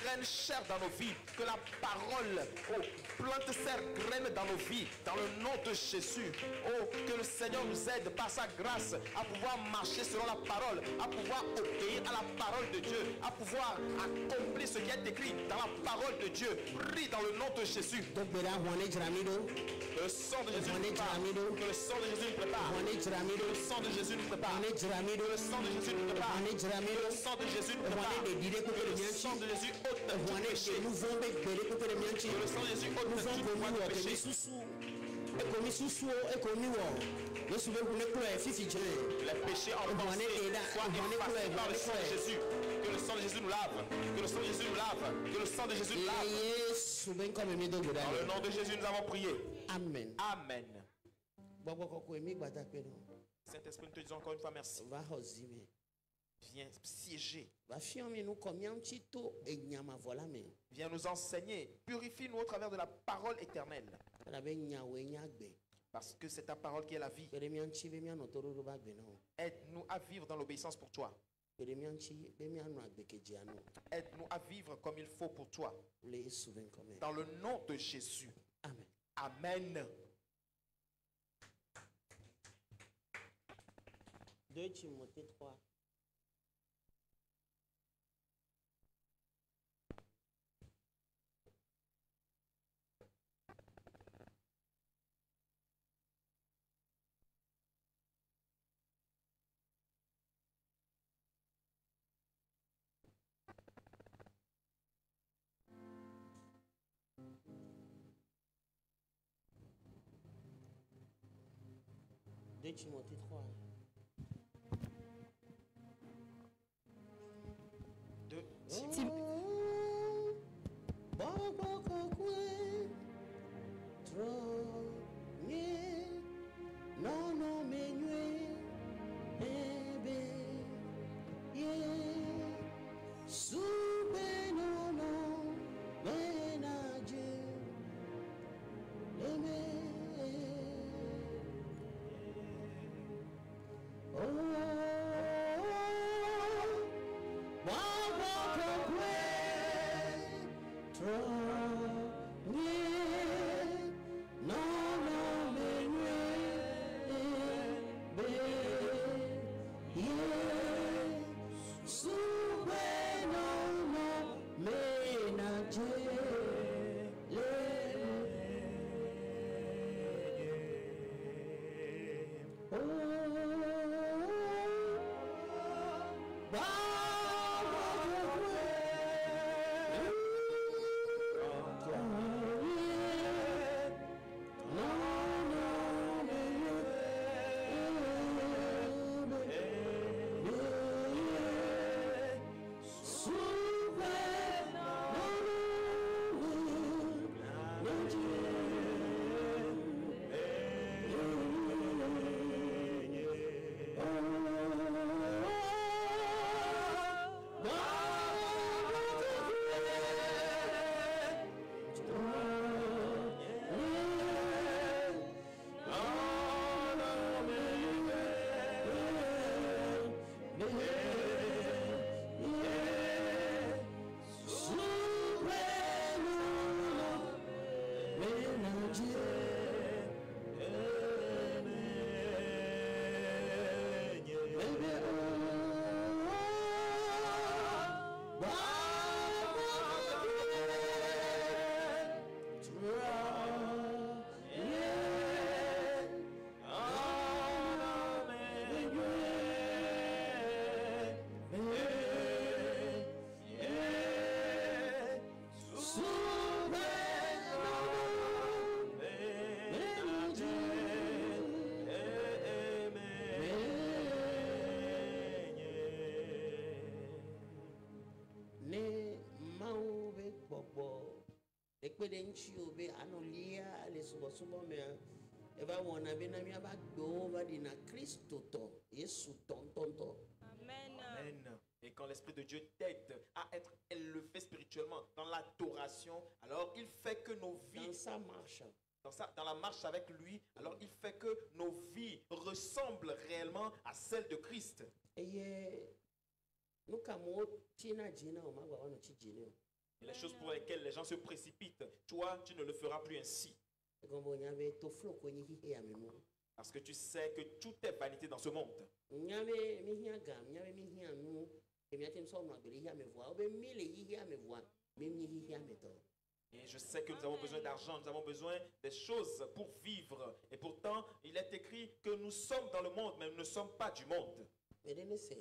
prenne chair dans nos vies, que la parole, oh, plante ses graines dans nos vies, dans le nom de Jésus. Oh, que le Seigneur nous aide par sa grâce à pouvoir marcher selon la parole, à pouvoir obéir à la parole de Dieu, à pouvoir accomplir ce qui est écrit dans la parole de Dieu. Prie dans le nom de Jésus. Que le sang de Jésus nous prépare. Que le sang de Jésus nous prépare. Que le sang de Jésus nous prépare. Que le sang de Jésus nous prépare. Que le sang de Jésus nous prépare. Que le sang de Jésus ôte tout péché. Que le sang de Jésus ôte tout péché. Les péchés en pensée soient effacés par le sang de Jésus. Que le sang de Jésus nous lave. Que le sang de Jésus nous lave. Que le sang de Jésus nous lave. Dans le nom de Jésus, nous avons prié. Amen. Amen. Saint-Esprit, nous te disons encore une fois merci. Viens siéger. Viens nous enseigner. Purifie-nous au travers de la parole éternelle. Parce que c'est ta parole qui est la vie. Aide-nous à vivre dans l'obéissance pour toi. Aide-nous à vivre comme il faut pour toi. Dans le nom de Jésus. Amen. Amen. 2 Timothée 3. Timothée 3. 2 Amen. Et quand l'Esprit de Dieu t'aide à être élevé spirituellement dans l'adoration, alors il fait que nos vies, dans la marche avec lui, alors il fait que nos vies ressemblent réellement à celles de Christ. Et les choses pour lesquelles les gens se précipitent, toi, tu ne le feras plus ainsi. Gombo nyabe to flo ko nyi hihe ya memo. Parce que tu sais que tout est vanité dans ce monde. Nyabe mi hia gam, nyabe mi hia nu. E mi atem so no agbere hia me voa. Obe mi le hia me voa. Me mi hia me to. Et je sais que nous avons besoin d'argent, nous avons besoin des choses pour vivre. Et pourtant, il est écrit que nous sommes dans le monde, mais nous ne sommes pas du monde. Me dene se.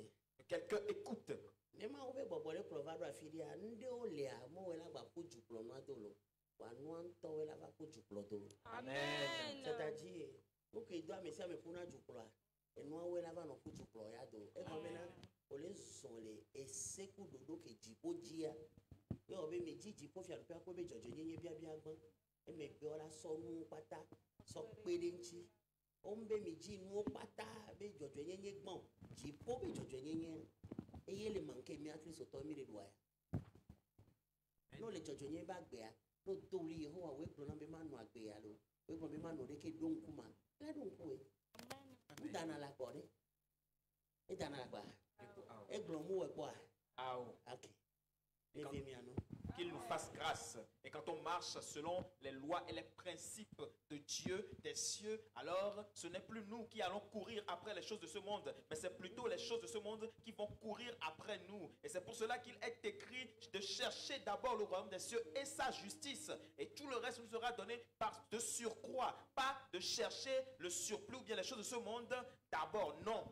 Quelqu'un écoute. Nema obe bobole provado afidia nde olea mo wela ba ko juplo no adolo. Wa no anto wela ba ko juplo do. Amen. C'est-à-dire, pour que doit me faire me pour juplo. Et no wela ba no ko juplo ya do. E ko mena ole zonle e seku dodo ke jipo jia. Yo obe me jipo fi alupe ko be jojo nyenye bia gbon. E me gbe ola so nu pata so pere nchi. O mbe mi ji nu pata be jojo nyenye gbon. Jipo be jojo nyenye. Eye le manke mi atri soto mi re doya. No le jojo nyenye ba gbe ya. No dori Yehowa we gbo na be manu agbe ya lo. We gbo be manu re ke don kuma. La don ku e. Dana la ko de. E dana la kwa. E gbo mu we kwa. OK. Qu'il nous fasse grâce. Et quand on marche selon les lois et les principes de Dieu, des cieux, alors ce n'est plus nous qui allons courir après les choses de ce monde, mais c'est plutôt les choses de ce monde qui vont courir après nous. Et c'est pour cela qu'il est écrit de chercher d'abord le royaume des cieux et sa justice. Et tout le reste nous sera donné par de surcroît. Pas de chercher le surplus ou bien les choses de ce monde d'abord, non.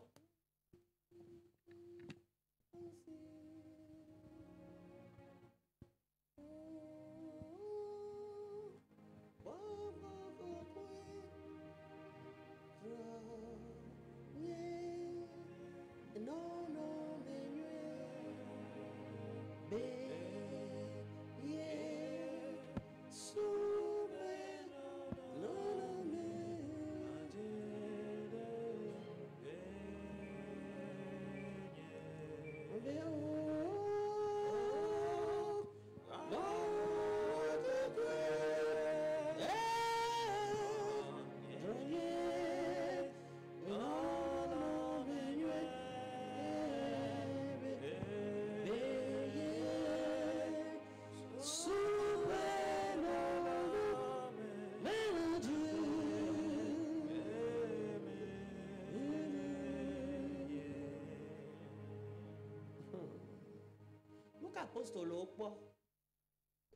Apostolo po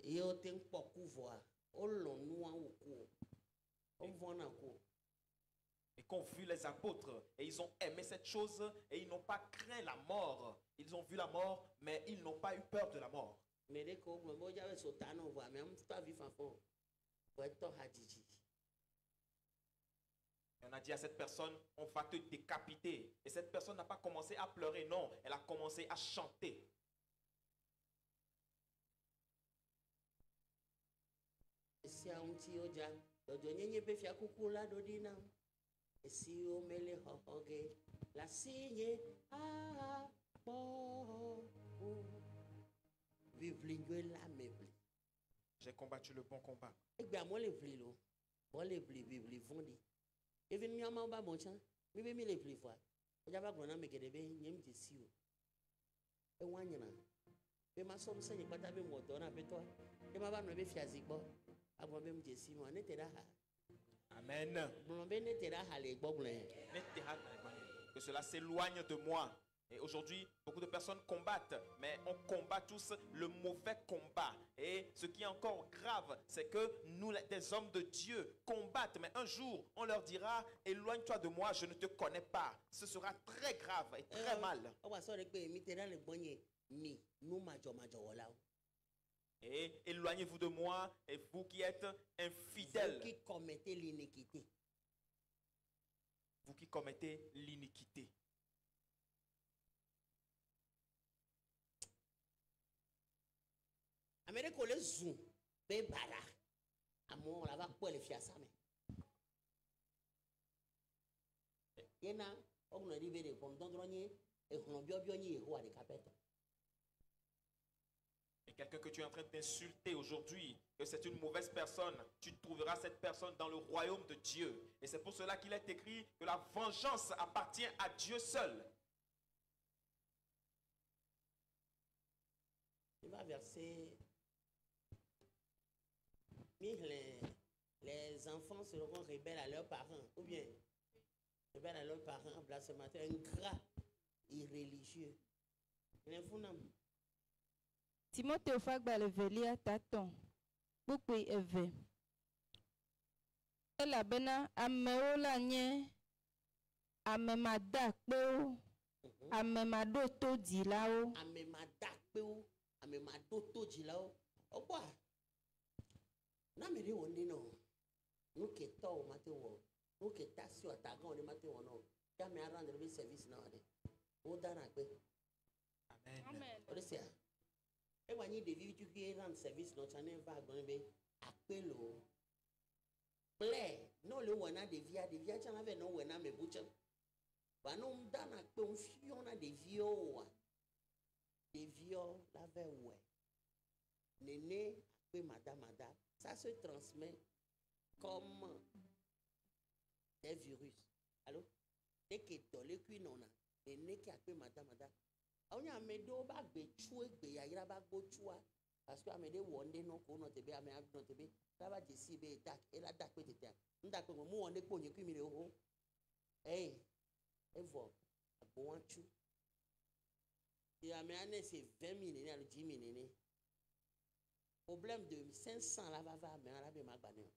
yo ten poku voa o lo nu an ko o vona ko. Et qu'ont vu les apôtres et ils ont aimé cette chose et ils n'ont pas craint la mort. Ils ont vu la mort mais ils n'ont pas eu peur de la mort. Mais dès qu'on me dit avec sotano voa même pas vivre enfant. Pour être hadiji. Et on a dit à cette personne, on va te décapiter. Et cette personne n'a pas commencé à pleurer, non, elle a commencé à chanter. Si a unti oja dodo nyenye be fia kukula dodina si o mele hohoge la signe ah bo vivlingue la mebli. J'ai combattu le bon combat. E gba mo le vli lo bo le vli vondi even mi ama ba bon chan mi be mi le vli fwa o ja ba gbona me gede be nyem ti si o e wanyana be ma so mse ni pata be mo do na be to e ma ba no be fia zigbo. Amen. Que cela s'éloigne de moi. Et aujourd'hui, beaucoup de personnes combattent, mais on combat tous le mauvais combat. Et ce qui est encore grave, c'est que nous, des hommes de Dieu, combattent. Mais un jour, on leur dira, éloigne-toi de moi, je ne te connais pas. Ce sera très grave et très mal. Et éloignez-vous de moi, et vous qui êtes infidèles. Vous qui commettez l'iniquité. Vous qui commettez l'iniquité. Amérique le zoom, be bara. Amo la va pour les fiasa mais. Yena, on nous dit de condondronnier et on bio ni roi de capete. Et quelqu'un que tu es en train d'insulter aujourd'hui, que c'est une mauvaise personne, tu trouveras cette personne dans le royaume de Dieu. Et c'est pour cela qu'il est écrit que la vengeance appartient à Dieu seul. Il va verser Les enfants seront rebelles à leurs parents, ou bien rebelles à leurs parents, blasphémateurs, ingrats, irréligieux. Timothée Fagba le velia taton. Bukwi eve. Elabena amewo la nye amemada kpeo. Amemado to dilao. Amemada kpeo. Amemado to dilao. Okwa. Na me de wonde no. Nou ke to o mate wo. Nou ke tasi o tagan o de mate wo no. Ya me a rendre le service na ade. O dana kpe. Amen. O de se a. E wanyi de vi tu ki rendre service no chane va gon be akpe lo. Ple, no le wana de via chana ve no wana me bucha. Ba no dana kpe on fiona de vio wa. De vio la ve we. Néné akpe mada. Ça se transmet comme des virus. Allô? Dès que dans le cuit non, néné qui akpe mada. On y a medo ba gbe chue gbe ya ira ba go chua parce que amede wonde no ko no tebe ame no tebe la ba desi be dak e la dak pe tete nda pe mo wonde ko nyi kwimi le ho evo bo anchu et ame ane c'est 20 000 ne 10 000 ne problème de 500 la va mais la be magbane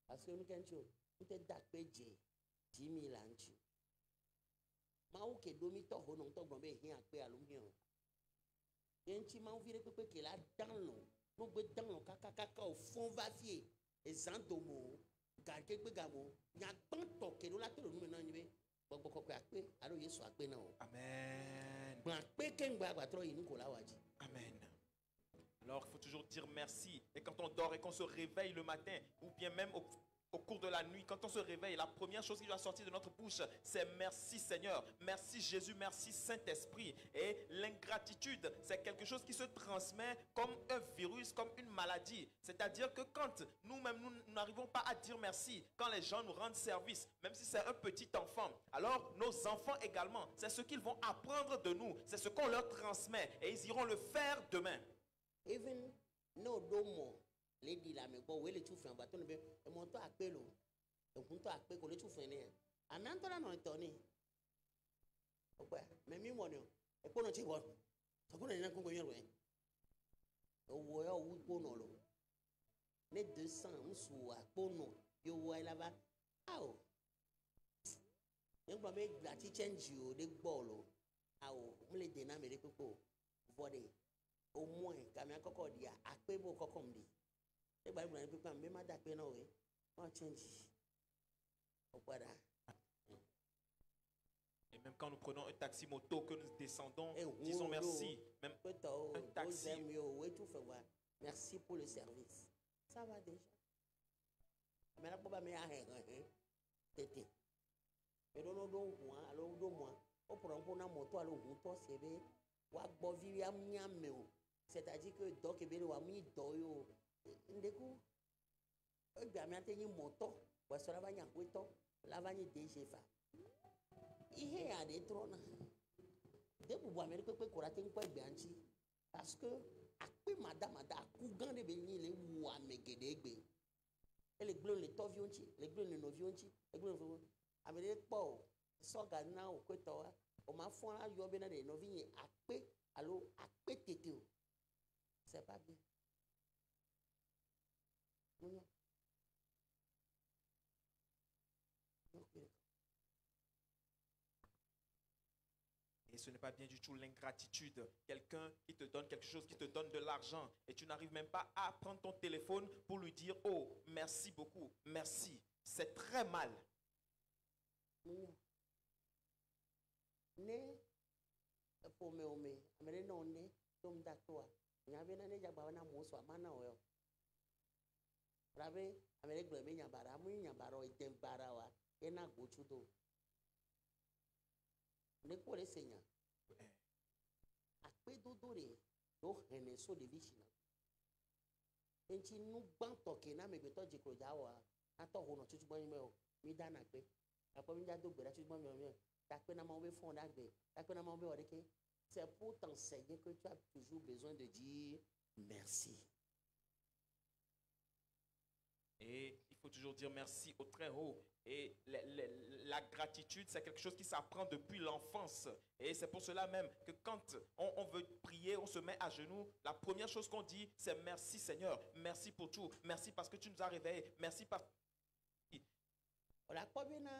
parce que nous kencho tout est dak pe je 10 000 anchu Mau ke domi to ho no to gbon be hin ape alumhi o enchi mau vire pepe ke la dan lo no gbe dan lo kaka o fon va fie ezandomo gage gbe gamo nya gbon to ke lo la to nu me na nyibe gbogbo ko ape aro Yesu ape na o Amen. gbon ape ke ngba agbatro yi ni ko la waji. Amen. Alors, il faut toujours dire merci. Et quand on dort et qu'on se réveille le matin, ou bien même au cours de la nuit, quand on se réveille, la première chose qui doit sortir de notre bouche, c'est merci Seigneur, merci Jésus, merci Saint-Esprit. Et l'ingratitude, c'est quelque chose qui se transmet comme un virus, comme une maladie. C'est-à-dire que quand nous-mêmes, nous n'arrivons pas à dire merci, quand les gens nous rendent service, même si c'est un petit enfant, alors nos enfants également, c'est ce qu'ils vont apprendre de nous, c'est ce qu'on leur transmet et ils iront le faire demain. Even no domo lady la me go wele tu fan baton be e mo to apelo e kun to ape ko le tu fan ni ami an to na no to ni opa me mi mo ni e ko no ti wo to ko na ko go yen we o wo yo wu ko no lo ne 200 nsu apo no yo wo ila ba awo ngba me gba ti change o de gbo lo awo mo le de na me le popo vode au moins quand même encore dia ape bo kokom di e gba ibran pe pam be ma da pe na we ma change opada. Et même quand nous prenons un taxi moto que nous descendons, disons merci. Même un taxi. Merci pour le service. Ça va déjà. Mais là pas me a tete. Mais non donc moi alors do moi on prend pour na moto alors on to sebe wa gbo vi am nyame o. C'est-à-dire que donc e bele wa mu do yo ndeku e gba mi atenyi moto wa so la ba nya kweto la ba ni deje fa ihe ya de trona de bu wa me pepe ko ra ten ko egbe anchi parce que ape madamada ku gan de be yin le wu amegede egbe e le gblon le to vi onchi le gblon le no vi onchi e gblon fo amede po so ga na o kweto wa o ma fun la yo be na de no vi yin ape alo ape tete o. C'est pas bien. Non. Et ce n'est pas bien du tout l'ingratitude. Quelqu'un qui te donne quelque chose, qui te donne de l'argent, et tu n'arrives même pas à prendre ton téléphone pour lui dire « Oh, merci beaucoup, merci ». C'est très mal. Ne, pour me, mais non, ne, comme d'accord. Nyabe na ne jagba na mo so amana o rabe amere gbe me nyabara mu nyabara o item bara wa e na gbochu do ne ko le senya ape dodo re do hene so de bishina enchi nu gban toke na me gbe to jiko jawa na to ho no tutu gban me o mi dana pe apo mi ja do gbe ra tutu gban me o ta pe na mo be fon da gbe ta pe na mo be o de ke. C'est pour t'enseigner que tu as toujours besoin de dire merci. faut toujours dire merci au Très-Haut. Et la gratitude, c'est quelque chose qui s'apprend depuis l'enfance. Et c'est pour cela même que quand on veut prier, on se met à genoux, la première chose qu'on dit, c'est merci Seigneur, merci pour tout, merci parce que tu nous as réveillés, merci parce que... Ola kpɔbena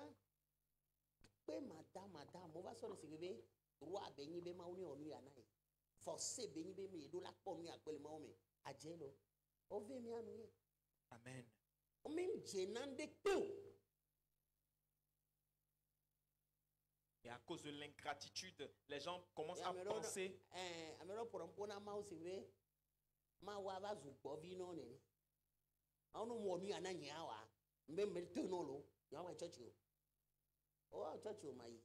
kpe madame mo va sɔ le sigi be roi benyi be mawu ne ɔnu yana ye forcé benyi be me do la kpɔ nu akpele mawu me adze lo ove mi anu ye Amen. o mi dze nan de kpe o. Et à cause de l'ingratitude, les gens commencent à penser. Amero pour un bon mawu si be mawu ava zu gbɔ vi nɔ ne ɔnu mo ɔnu yana nye awa mbe me to no lo yawa church o church o mai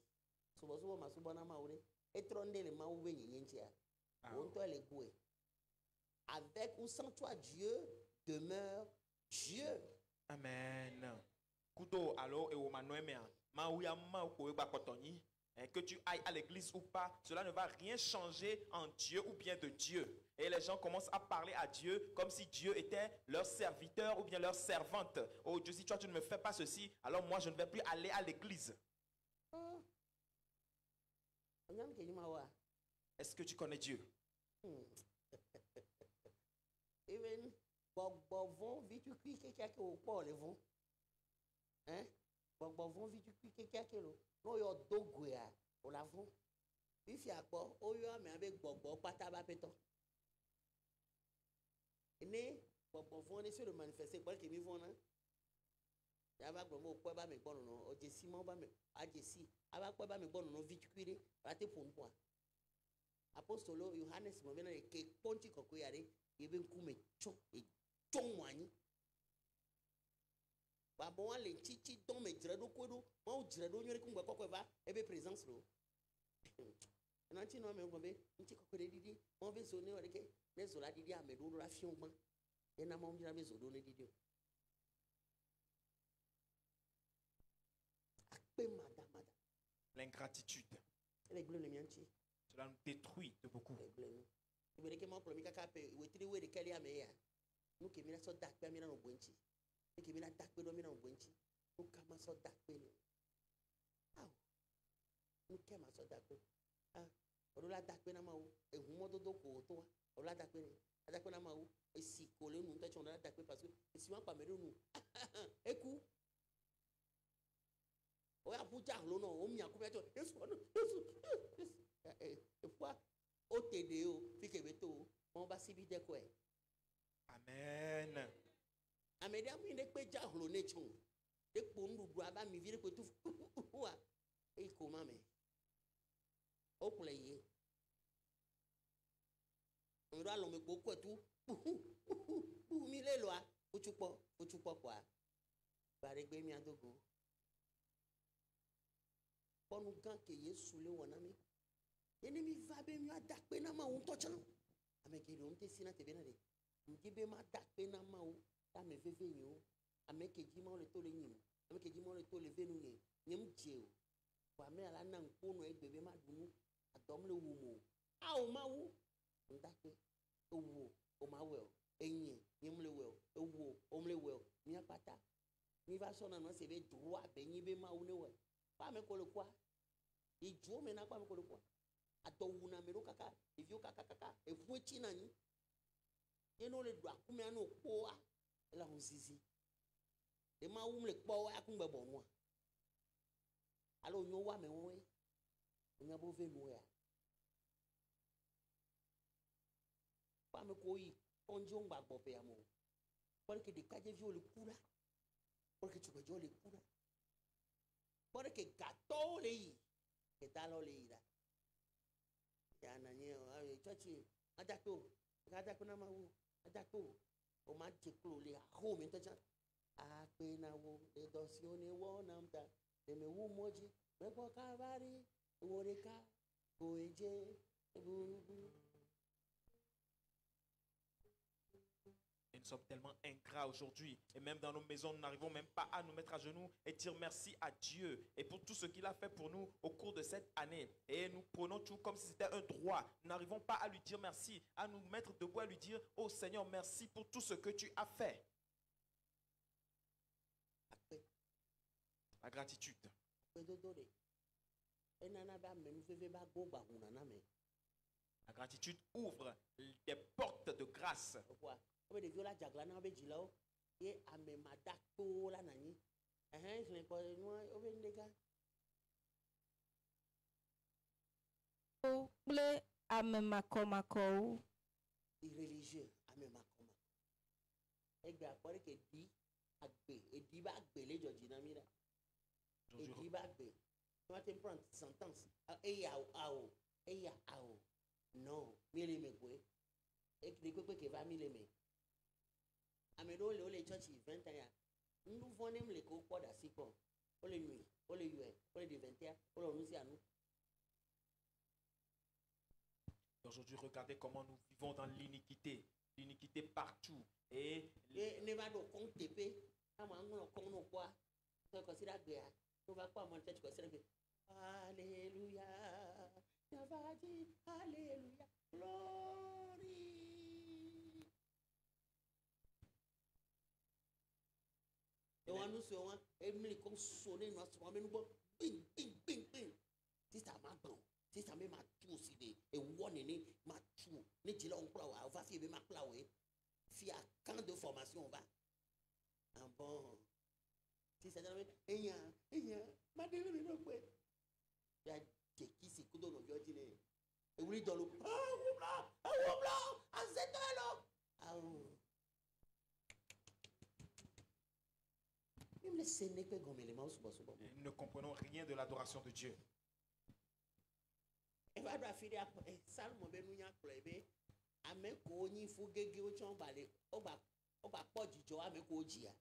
subo ma subo na mawu de etronde le mawu be nyenye ntia on to le goue avec ou sans toi Dieu demeure Dieu. Amen. Kudo alo e wo manoemea mawu ya mawu ko egba kotoni. Que tu ailles à l'église ou pas, cela ne va rien changer en Dieu ou bien de Dieu. Et les gens commencent à parler à Dieu comme si Dieu était leur serviteur ou bien leur servante. Oh Dieu, si toi tu ne me fais pas ceci, alors moi je ne vais plus aller à l'église. Est-ce que tu connais Dieu? Even vont vite cuit quelqu'un qui au port les vont. Hein? Vont vite cuit quelqu'un qui lo. No yo dogoya o la fún fífi àpọ̀ ó yọ àmì abẹ́ gbọ̀gbọ̀ pátá bá pẹ́tọ́ ní gbọ̀gbọ̀ fún ọ ní sọ̀rọ̀ manifester pẹ̀lú kìíní fún ọ náà yàrá gbọ̀gbọ̀ mo pẹ́ bá mi gbọ́ nùnú ọjẹ́ sí mọ́ bá mi àjẹsí àbá pẹ́ bá mi gbọ́ nùnú vitukiri láti pòǹpọ̀ apostolo Yohanes mọ̀ bẹ́ẹ̀ náà ké pọ́ńtì kọ̀kọ́ yàrá ebi nkú mi tó mọ̀ anyi. Baba wan le titi don me dzre do kodo ma o dzre do nyori kungbe kokwe va ebe présence lo na ti no me ngombe nti kokwe didi mo be zo ne o de ke ne zo la didi ame do la fion gban e na mo mira be zo do ne didi o akpe madame L'ingratitude, ele glo le mianchi cela nous détruit de beaucoup. ele glo ibe de ke mo promi kaka pe we tri we de kele ame ya nu ke mira so dak pe mira no bwenchi que mira dakpe do mira ubwenchi nuka maso dakpe no aw nuke maso dakpe orola dakpe na mawu ehun mododo ko to wa orola dakpe ni dakpe na mawu esi ko le nu techo na dakpe parce que esi wan pa mere nu eku o ya puja lo no o mi akube echo yesu efua o tede o fike beto won ba sibi de ko e. Amen. Amedia mu ne pe ja hlo ne chon de po ndudu aba mi vire ko tu wa e ko ma me o kule ye nra lo me ko tu mi le lo a ochupo kwa bare gbe mi adogo ponu gan ke Yesu le wona mi eni mi va be mi adakpe na ma un to chan amekiri on te sina te bena de ngibe ma adakpe na ma o ta me veve yo ameke jima le to le yin ameke jima le to le venu yin nyem je o wa me ala na nkunu egbebe ma dunu adom le wu mo a o ma wu ndakpe owo o ma we o eyin nyem le we o owo o mle we o mi apata mi va so na no se be droit be yin be ma wu ne we pa me ko le kwa ijo me na pa me ko le kwa adowu na me ro kaka evio kaka efu echi na yin yeno le do akume anu po a la hunzizi de ma wum le kpo wa kun gbebo nu alo nyo wa me won we onya bo ve nu ya pa me ko yi onjo ngbagbo pe amo porque de kaje vi o le kura porque tu bejo le kura porque gato le yi que tal o le ira ya na nye o chochi adako na ma wo adako o ma je klo le ho mi to chan a pe na wo de dosione wo namta de me wu moji me ko kavari wo re ka ko eje bu. Nous sommes tellement ingrats aujourd'hui. Et même dans nos maisons, nous n'arrivons même pas à nous mettre à genoux et dire merci à Dieu. Et pour tout ce qu'il a fait pour nous au cours de cette année. Et nous prenons tout comme si c'était un droit. Nous n'arrivons pas à lui dire merci. À nous mettre debout, à lui dire, oh Seigneur, merci pour tout ce que tu as fait. La gratitude. La gratitude ouvre des portes de grâce. kple ame makɔmakɔwo Irreligieux, amemakoma. Egbe akpɔre ke edi ba gbe le dzɔdzi na mi ɖa. Edi ba gbe. Tu vas te prendre sentence. Eya awo. Non, mi le me koe. Ekele kpekpe ke va mi le me. Ame ɖewo le tsɔtsi 20 ans ya. Nu vɔ ne le ke wo kpɔ ɖe asi kpɔ. Wole nui, wole yɔe, wole ɖe 21, wole nu sia nu. Aujourd'hui, regardez comment nous vivons dans l'iniquité. L'iniquité partout. Et ne va do compte TP. Ama ngolo compte no quoi. Tu considères que tu vas pas mon tête considère que alléluia. Tu vas dire alléluia. Glory. Et on nous sur un Emily comme sonner notre maman nous bing bing bing bing. Si ça m'a bon. Si ça m'a tout aussi et one né m'a tout. Ne dis là on croit on va faire ma plawe. Fi à camp de formation on va. Ah bon. Si ça donne ma devine no quoi. Ya qui c'est kudo no bio dile. Et oui dans le ah zetelo. Ah. Même les scènes que comme les maus bosso. nous ne comprenons rien de l'adoration de Dieu. Et va doit finir après Salmo benunya klebe. Amen ko ni fu gege o chon bale o ba po jijo amen ko jia.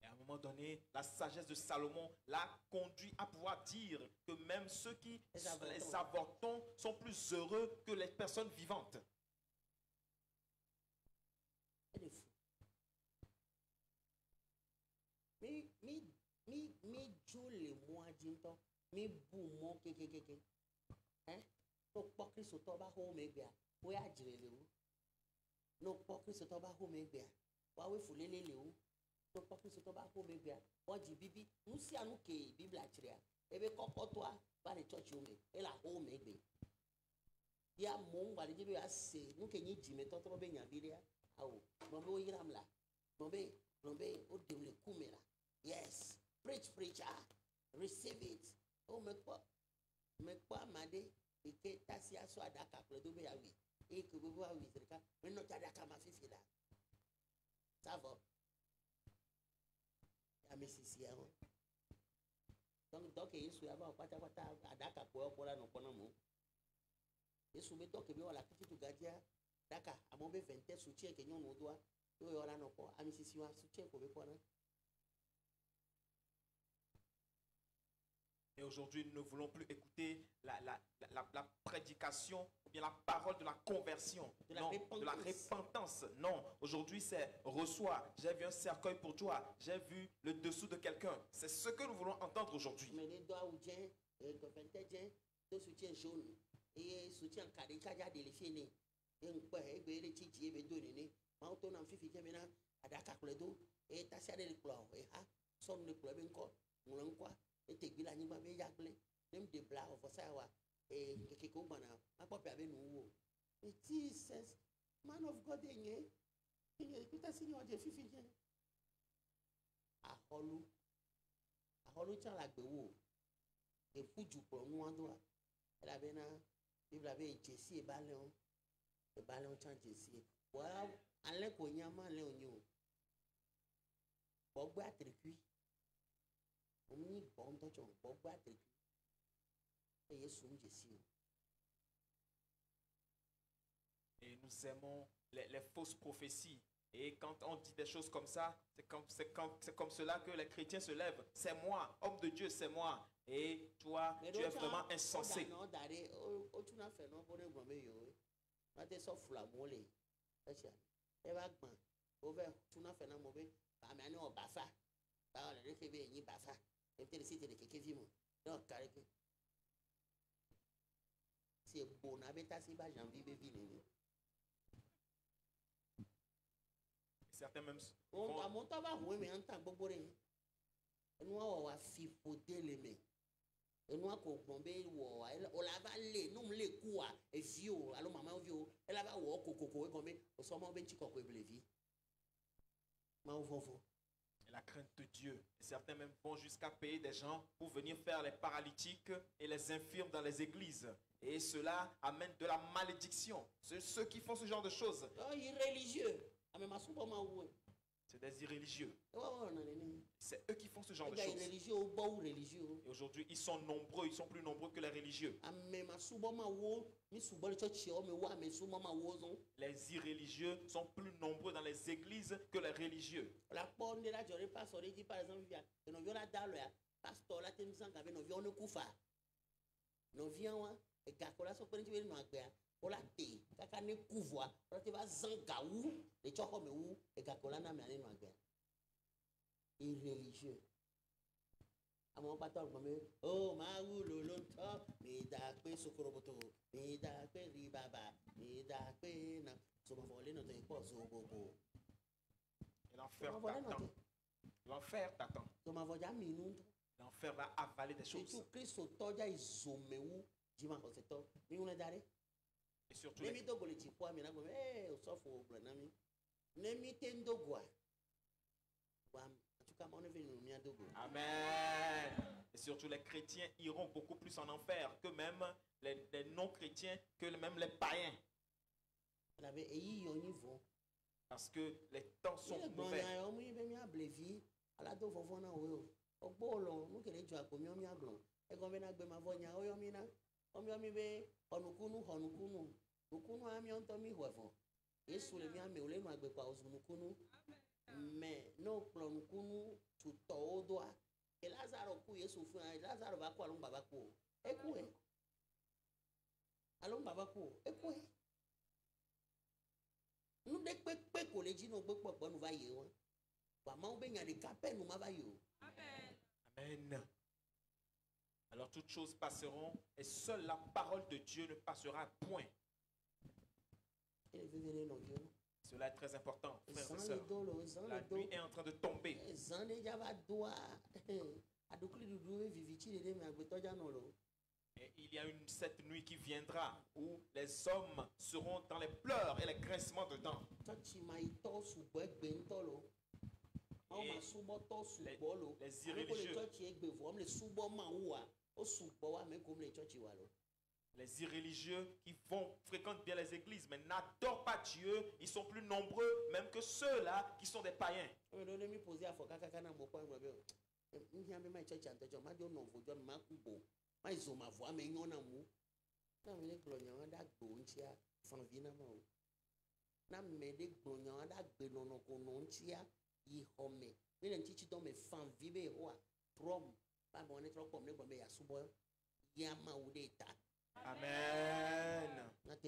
Et à un moment donné, la sagesse de Salomon l'a conduit à pouvoir dire que même ceux qui, les avortons, sont plus heureux que les personnes vivantes. Elle est fou. Mi jo le moi jinto, mi bu mo kekekeke. Hein? No po Kristo to ba ho me gbe a. Wo ya jire le wo. No po Kristo to ba ho me gbe a. Wa we fulele le wo. No po Kristo to ba ho me gbe a. Wo ji bibi, nu si anu ke Bible a chire a. Ebe koko to a ba le church o me. E la ho me gbe. Ya mo ngba le jibe a se, nu ke nyi ji me to be nya bi a. Awo, mo be o yiram la. Mo be o dem le kume la. Yes, preacher, receive it. Oh me kwa made. Eke tasi aso adaka pledo be yawi eke bobo awi zerika me no adaka ma fifi la ça va ya mesisi ya ho donc yesu ya ba kwata adaka ko okola no kono mo yesu me to ke be wala kiti to gadia daka amobe 20 soutien ke nyon no doa yo yo la no ko amisisi wa soutien ko be ko na. Et aujourd'hui, nous ne voulons plus écouter la prédication ou bien la parole de la conversion, de la repentance. Non, aujourd'hui, c'est reçois. J'ai vu un cercueil pour toi. J'ai vu le dessous de quelqu'un. C'est ce que nous voulons entendre aujourd'hui. Mais les doigts ou bien, le soutien jaune et soutien caricaya de l'effet. Et on peut les titi et donner. Maintenant, on fait maintenant à Dakar le dos et tasser les clous. Et ha, somme le club encore. On quoi? Et te bila ni ma be yagle nem de bla of sawa e keke ko bana akpope abe nu wo e Jesus man of God enye kuta sinyo je fifi je aholu cha la gbe wo e fuju pro nu ando a la be na bibla be jesi e balon cha jesi wa ale ko nyama le onyo bo gba atrikui. Et nous aimons les fausses prophéties. Et quand on dit des choses comme ça, c'est comme cela que les chrétiens se lèvent. C'est moi, homme de Dieu, c'est moi. Et toi, tu es vraiment insensé. C'est bon, avec si bas janvier bébé. Certains même. On va monter à voir, mais en tant que Enua wa fipo deleme. Enua ko gbombe wo o la va le no le kuwa e vio alo mama vio e la va wo kokoko e gombe o so mo be chikoko e blevi. Ma ovofo. Et la crainte de Dieu. Et certains même vont jusqu'à payer des gens pour venir faire les paralytiques et les infirmes dans les églises. Et cela amène de la malédiction. C'est ceux qui font ce genre de choses. Oh, irréligieux. Ame masubo ma wo. C'est des irréligieux. Oh, non, non. C'est eux qui font ce genre de Les choses. religieux ou bon religieux. Et aujourd'hui, ils sont nombreux. Ils sont plus nombreux que les religieux. Ame masubo ma wo, mi subo le church o me wa me subo ma wo zon. Les irréligieux sont plus nombreux dans les églises que les religieux. La porte de la journée pasteur dit par exemple via que nous violons dans le pasteur là t'aimes sans qu'avec nous violons kufa. Nous violons et gakola so prenez tu veux nous agber. Pour la té, kaka ne couvoi, pour te va zangaou, les choko me ou et gakola na me aller nous agber. Irréligieux. À mon pasteur comme oh ma ou lolonto, me da kwe sokoroboto, me da kwe ribaba, me da kwe na so ma voler notre épouse au bobo. L'enfer t'attend. L'enfer t'attend. So ma voler minute. L'enfer va avaler des choses. Surtout Christ toja izomeu jima hoseto. Mi une dare. Et surtout Nemi dogo le chipwa mi na go eh o sofo blanami. Nemi tendogwa. Wam en tout cas mon venu mi adogo. Amen. Et surtout les chrétiens iront beaucoup plus en enfer que même les non-chrétiens, que même les païens. La be eyi yo niveau. Parce que les temps sont mauvais. Yo mi be mi ablevi ala do fofo na wo. Ogbolo nu kele ju akomi omi aglon. E go be na gbe ma vonya o yo mi na. Omi be onukunu nukunu ami onto mi huefo. Yesu le mi ame ole nu agbe pa osunukunu. Mais no plonukunu tuto odoa. E Lazaro ku Yesu fun Lazaro ba ku alun baba ku. E ku e. Alun baba ku. E ku e. Nu de pe ko le ji no gbe popo nu va ye won. Wa ma o be yan de kape nu ma va yo. Amen. Alors toutes choses passeront et seule la parole de Dieu ne passera point. Cela est très important, frères et sœurs. La nuit est en train de tomber. Et il y a cette nuit qui viendra où les hommes seront dans les pleurs et les grincements de dents. Les irréligieux qui fréquentent bien les églises mais n'adorent pas Dieu, ils sont plus nombreux même que ceux-là qui sont des païens. Amen. Amen.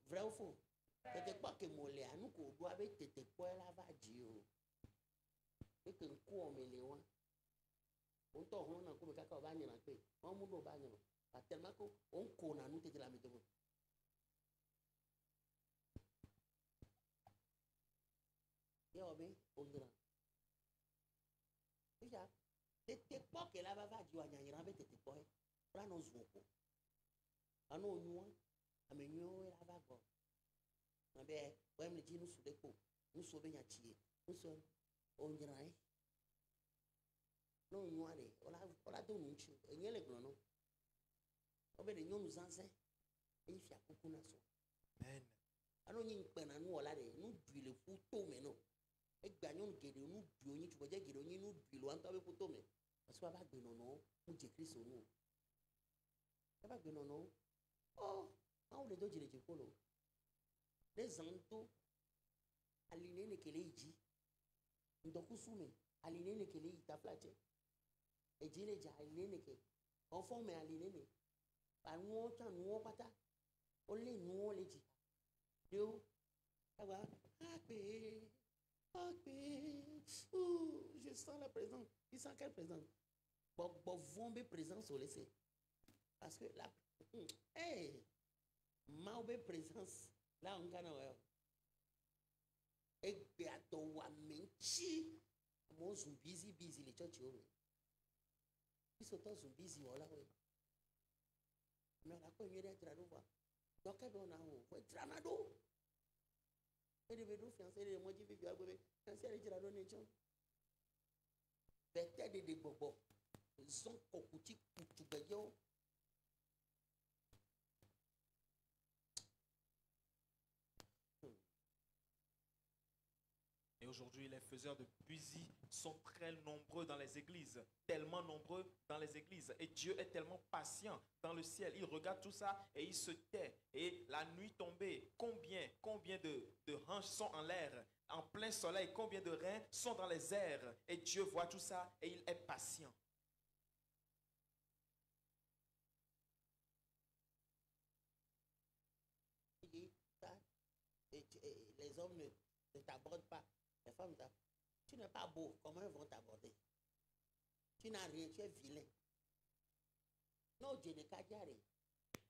Vrai ou faux? Tete pas que molé à nous qu'on doit avec tete quoi la va dire. Et que quoi mais les ones. On t'en on a comme caca va n'y en paix. On mou va n'y en. Pas tellement qu'on connaît nous tete la météo. Yo ben on dira. Déjà tete pas que la va dire n'y en avec tete quoi. Pra nos voko. Ano nyua amenyo la va go. Nabe wem le ji nu su de ko nu so be nya chie nu so onjira e no nyua de ola do nu chi enye le glo no obe de nyonu zanse e fi akuku na so. Amen. Ano nyi pe na nu ola de nu dui le fu to me no e gba nyonu gede nu dui onyi tu boje gede onyi nu dui lo an to be fu to me parce que ba gbe no no mu je Kristo nu e ba gbe no no oh Mawu le do dzi le dziƒo lo. Ne zanto aline ne kele yi dzi. Ŋdɔkusu me aline ne kele yi taflatse. Edzi le dza aline ne ke. Enfant me aline ne. Ba nuwo tsã nuwo kpata. Wole nuwo le dzi. Yo. Agba akpe. Ouh, je sens la présence. Tu sens quelle présence? Bon, vombe présence au laisser. Parce que là, hey, mauvais présence, là on gagne. Et bientôt, on menchi. Mon sont busy, les church. Ils sont tous busy, voilà. Mais on a quoi mieux d'être à nous voir. Donc, on a un tranado. Et les vélos fiancés, les moitiés vivent à Bobé. Fiancés, les tirado nation. Peut-être des bobos. Ils sont cocutis, coutubayon. Et aujourd'hui, les faiseurs de poésie sont très nombreux dans les églises, tellement nombreux dans les églises. Et Dieu est tellement patient dans le ciel. Il regarde tout ça et il se tait. Et la nuit tombée, combien de hanches sont en l'air, en plein soleil, combien de reins sont dans les airs. Et Dieu voit tout ça et il est patient. Les hommes ne t'abordent pas. Les femmes, tu n'es pas beau, comment ils vont t'aborder? Tu n'as rien, tu es vilain. Non, je ne sais pas.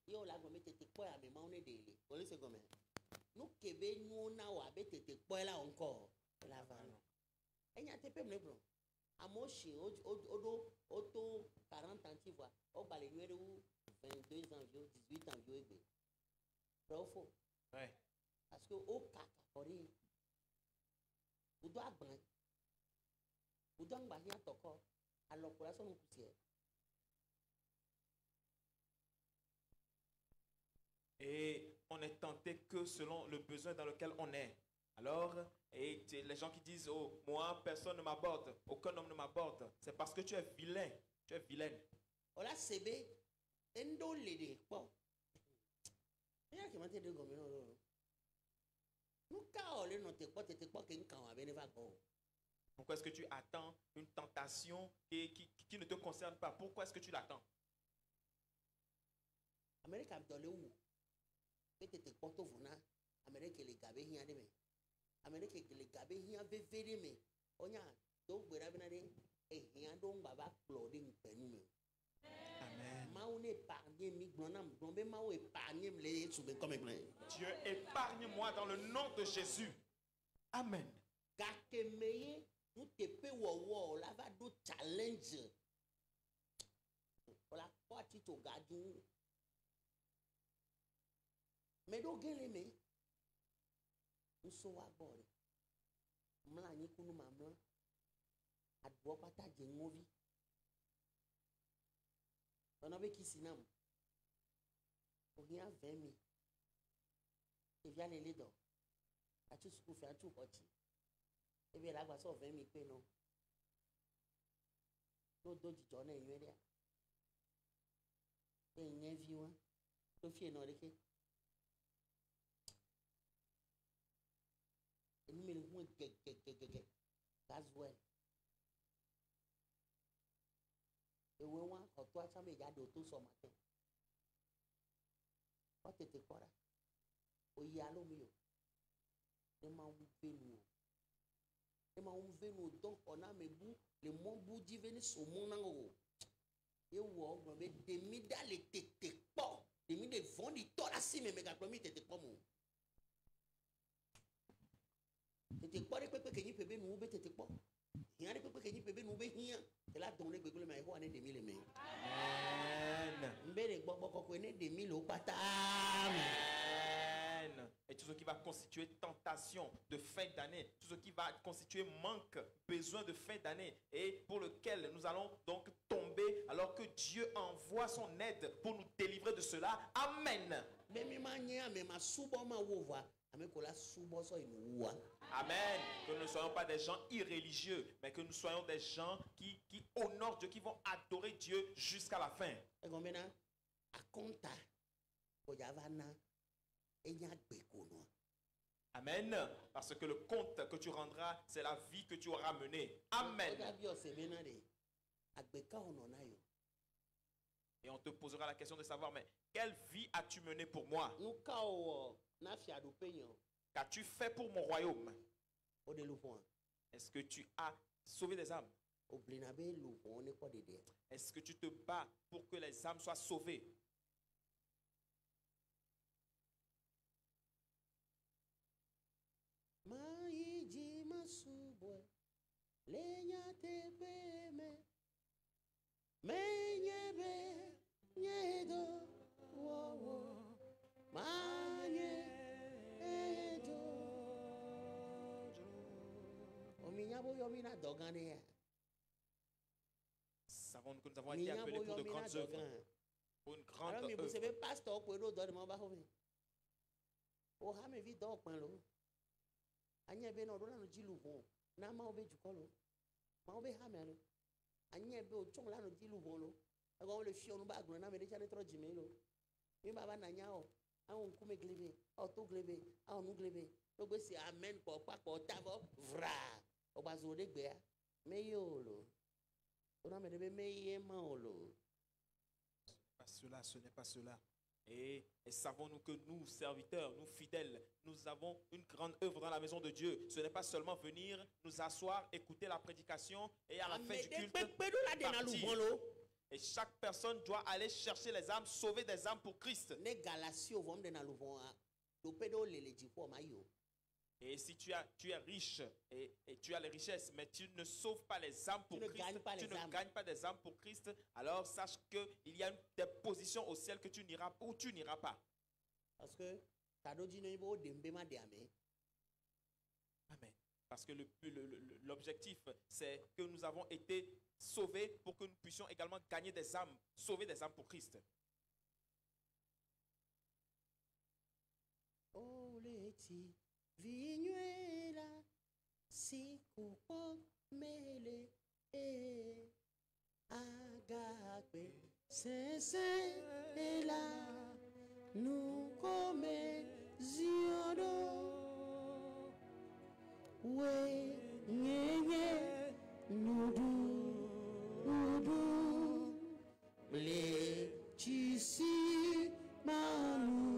Yo la gomme tete quoi à mes mains on est délai. Vous laissez comme nous kebe nous na wa be tete quoi là encore. La vanne. Et n'y a pas de blanc. À mon chien, auto 40 ans, tu vois. Au balai numéro 22 ans, 18 ans, vieux. C'est faux. Ouais. Parce que au caca, vous doit bien. Vous doit bien ton corps. Alors pour la son poussière. Et on est tenté que selon le besoin dans lequel on est. Alors, et les gens qui disent, oh, moi, personne ne m'aborde, aucun homme ne m'aborde, c'est parce que tu es vilain, tu es vilaine. Voilà, c'est bien. Endo l'aider. Bon. Il y a qui m'a dit de gommer. Nous, quand on est notre quoi, t'es quoi qu'un camp avec les wagons. Pourquoi est-ce que tu attends une tentation qui ne te concerne pas? Pourquoi est-ce que tu l'attends? Amérique a donné où? Peut-être que tu vas Amérique les gabés hier de me. Amérique les gabés hier vévé me. On y a donc vous avez dit et hier donc baba clothing peine. Amen. Ma on épargné mi gronam gombe ma on épargné les souvent comme plein. Dieu épargne-moi dans le nom de Jésus. Amen. Car que meilleur nous te pe wo la va do challenge. Voilà quoi tu te gardes. Mais do gele me nso wa bore mla anyi kunu mamla adwo pata je ngovi ona be kisinam ohia 20,000 e via le ledo atu school fi atu ochi e be la gba so 20,000 pe no do jijo na enwe dia e yen vi won to fi no re ke numéro 1 that's well. Et ouais moi quand toi ça me garde autour ce matin. Quand tu étais quoi là? Au yalo mieux. Et m'a ouvert nous. Et m'a ouvert nous donc on a mes bouts les mon bout d'y venir sur mon angle. Et ouais on avait des médailles les tétés pas. Des médailles vont du temps là si mes méga promis tétés pas mon. Tete kpɔ ɖe kpekpe kenyi pebe nuwo be tete kpɔ hiã ɖe kpekpe kenyi pebe nuwo be hiã te la dɔn ɖe gbegble ma yehowa ne ɖemi le me. Amen. Mbe ɖe gbɔgbɔ kɔkɔe ne ɖemi le wo kpata. Amen. Et tout ce qui va constituer tentation de fin d'année, tout ce qui va constituer manque, besoin de fin d'année et pour lequel nous allons donc tomber alors que Dieu envoie son aide pour nous délivrer de cela. Amen. Mais mi ma nye ame ma subɔ ma wo voa. Amen. Que nous ne soyons pas des gens irréligieux, mais que nous soyons des gens qui honorent Dieu, qui vont adorer Dieu jusqu'à la fin. Et combien à compta Koyavana, enya bekono. Amen. Parce que le compte que tu rendras, c'est la vie que tu auras menée. Amen. Et on te posera la question de savoir, mais quelle vie as-tu menée pour moi? Qu'as-tu fait pour mon royaume? Est-ce que tu as sauvé des âmes? Est-ce que tu te bats pour que les âmes soient sauvées? Savons que nous avons été appelés pour de grandes œuvres. Pour une grande œuvre. Pas cela, ce n'est pas cela. Et savons-nous que nous, serviteurs, nous fidèles, nous avons une grande œuvre dans la maison de Dieu. Ce n'est pas seulement venir, nous asseoir, écouter la prédication et à la fin du culte, partir. Et chaque personne doit aller chercher les âmes, sauver des âmes pour Christ. Et si tu es riche et tu as les richesses, mais tu ne sauves pas les âmes pour Christ, tu ne gagnes pas des âmes pour Christ, alors sache qu'il y a des positions au ciel que tu n'iras ou tu n'iras pas. Parce que Amen. Parce que l'objectif, c'est que nous avons été sauvés pour que nous puissions également gagner des âmes, sauver des âmes pour Christ. Oh, Leti. Vinuela, si coupo mele, agape, c'est là, nous comme ziodo, we nye, nudu, le chisi manu.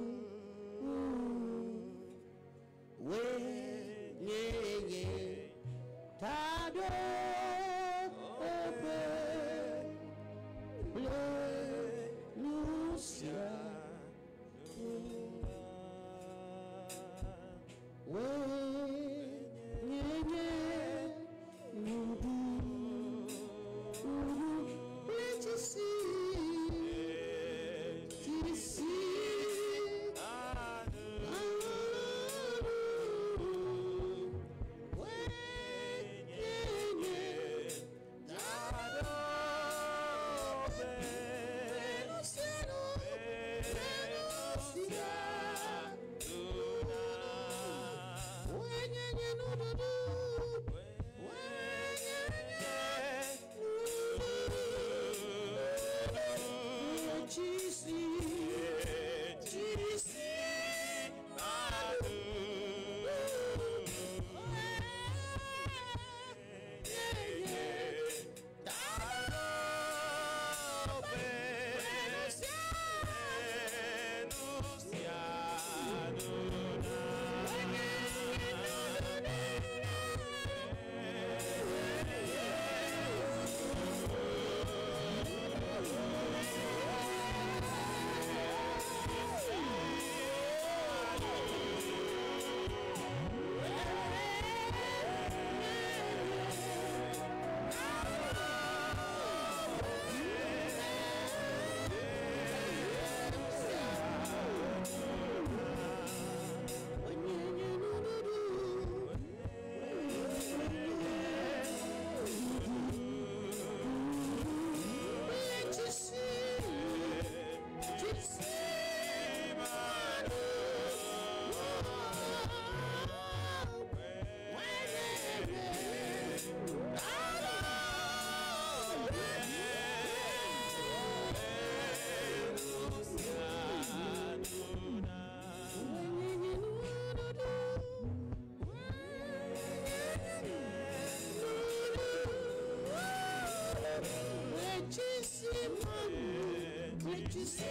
tu sais.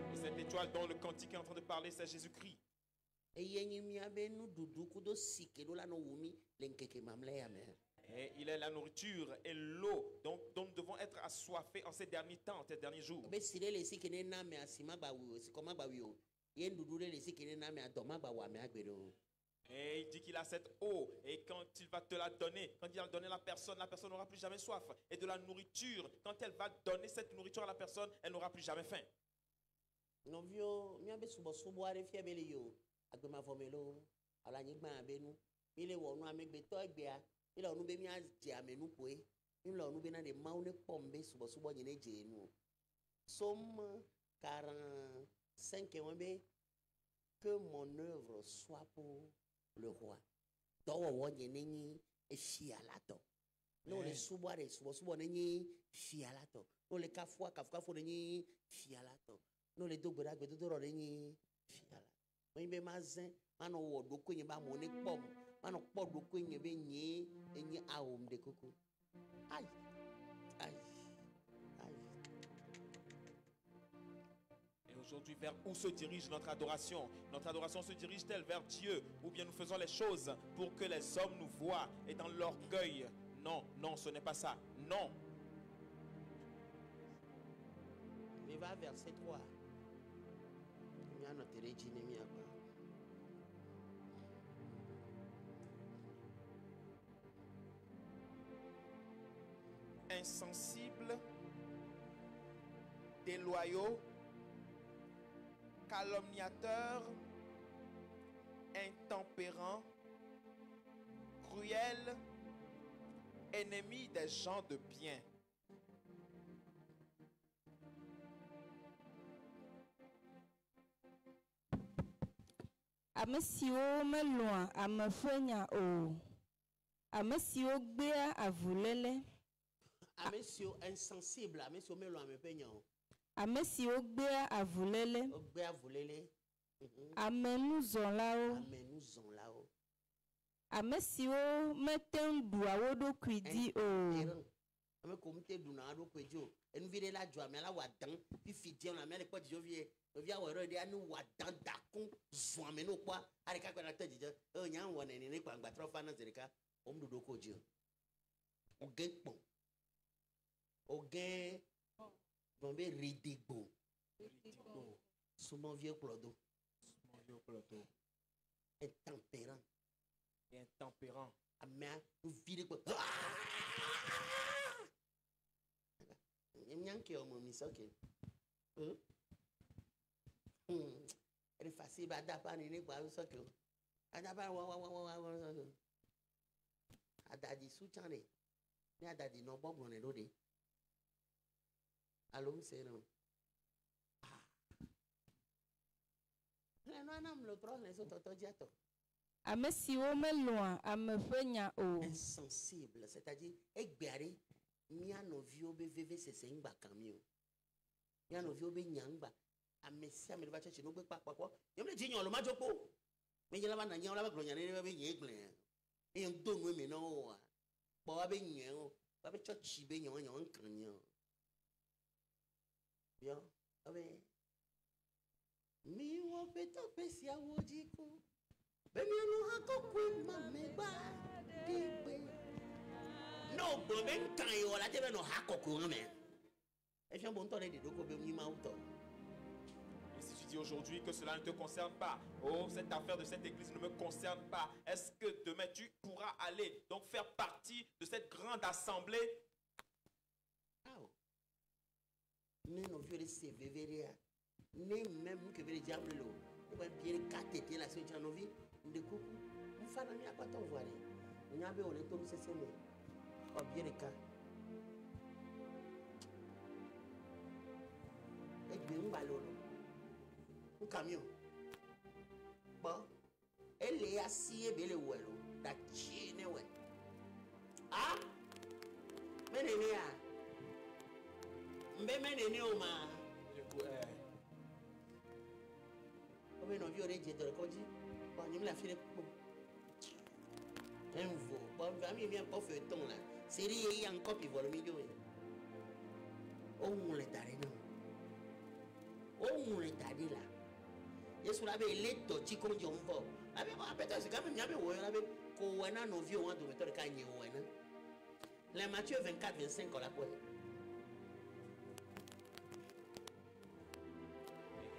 Et cette étoile dont le cantique est en train de parler, c'est Jésus-Christ. Et il est la nourriture et l'eau dont nous devons être assoiffés en ces derniers temps, en ces derniers jours. Et il dit qu'il a cette eau et quand il va te la donner, quand il va donner à la personne n'aura plus jamais soif. Et de la nourriture, quand elle va donner cette nourriture à la personne, elle n'aura plus jamais faim. Somme 45, que mon œuvre soit pour le roi. No le subare subo nenyi fialato. No le kafua nenyi fialato. No le dogbera gbedodoro nenyi fiala. When be mazen mano wo doko yin ba mo ni pom. Mano po doko yin be nyi enyi awom de koko. Aïe. Aïe. Aïe. Et aujourd'hui, vers où se dirige notre adoration? Notre adoration se dirige-t-elle vers Dieu? Ou bien nous faisons les choses pour que les hommes nous voient et dans l'orgueil? Non, non, ce n'est pas ça. Non. Mais va verset 3. Insensibles, déloyaux, calomniateurs, intempérants, cruels, ennemis des gens de bien. Amesiwo meloa amefenya o. Amesiwo gbea avulele. Amesiwo insensible, amesiwo meloa amefenya o. Amesiwo gbea avulele. Gbea avulele. Amenuzonlao. Amenuzonlao. Amesiwo metendu awoɖokui di o. Ame komite du na aɖokui di o. Enuvide la dzo ame la wadan fifi di ona ame le kpɔ dzidzɔvie. Via wero de anu wadan dakun zuame no kwa arika kwa na tejije o nya wona ni kwa ngbatro fa na zerika omdudo ko ji o gen pon o gen bombe ridigbo souvent vieux clodo intempérant amia nous vide quoi nyanke o mo misoke ele facile ba dapa ni kwa soke adapa wa adadi suchane ni adadi no bobo ne lode allo c'est non no anam lo tro ne so toto jato Amesiwo meloa amefenya o. Insensible, c'est-à-dire egbeare mia no vio be veve sese ngba kan mi o mia no vio be nyangba amesia me ba church no gbe papako yem le jinyan lo ma jopo me jela ba na nyan la ba glonya ne be yen gble e yen do nu me no wa bo wa be nyan o ba be church be nyan nyan kan nyan bien abe mi wo pe to pe si awojiko be mi no hakokwe ma me ba digbe no bo ben kan yo la te be no hakokwe me e fi bon to de doko be mi ma uto. Et si tu dis aujourd'hui que cela ne te concerne pas, oh, cette affaire de cette église ne me concerne pas, est-ce que demain tu pourras aller, donc faire partie de cette grande assemblée? Ah, ne no viole se veveria, ne même que vele diable lo, on va bien catete la soja novi, de coucou, on fa na mi apato voir. On a be on est tout c'est me. O bien ka. E gbe nbalolo. Un camion. Bon, elle est assise belle ouelo, da chine ouais. Ah? Menene ya? Mbe menene o ma? Obe no viore je to ko ji. Ba ni la file ko. Envo. Ba mi mi ko fe ton la. Série yi en copie volume yo. Ohun le tare no. Ohun le tare la. Yesu la be leto ti ko jo nbo. Abi apeta se ka mi abe wo la be ko wena no vi o wan do me to ka nyi wo wena. Les Matthieu 24, 25, on l'a quoi?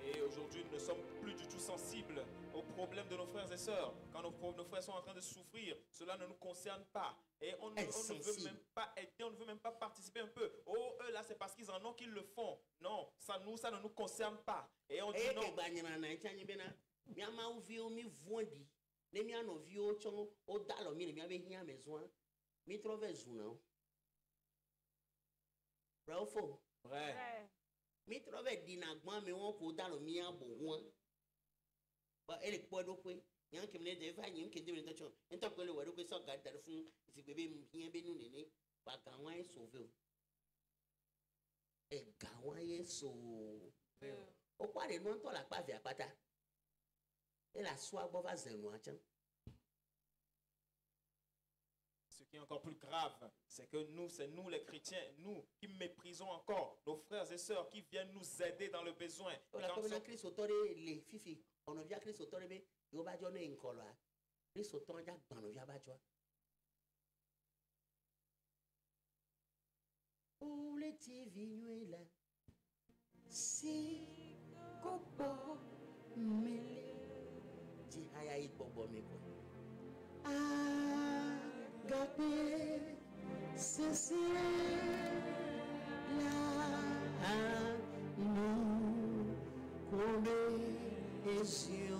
Et aujourd'hui, nous ne sommes plus du tout sensibles aux problèmes de nos frères et sœurs. Quand nos frères sont en train de souffrir, cela ne nous concerne pas. Et on ne veut même pas aider, on ne veut même pas participer un peu. Oh, eux là, c'est parce qu'ils en ont qu'ils le font. Non, ça ne nous concerne pas. Et on dit non. Vrai. Mi trove dinagma me won ko dalo mi abo won ba ele podo pe yan ke mle de fa yin ke de mi to ento ko le wo ko so ga dar fun ti bebe yin be nu ni ba ga wan sauve e ga wan ye so o pa de no to la pa vi apata e la so agbo va zenu a chan. Ce qui est encore plus grave, c'est que c'est nous les chrétiens, nous qui méprisons encore nos frères et sœurs qui viennent nous aider dans le besoin. On a comme Christ autore les fifi, on vient Christ autore be, yo ba jo ne nkolo a. Christ autore ja gban no via ba jo. O le TV nyela. Si kopo mele. Ji haya ibobo me ko. Agape, ceci là, nous connaissions,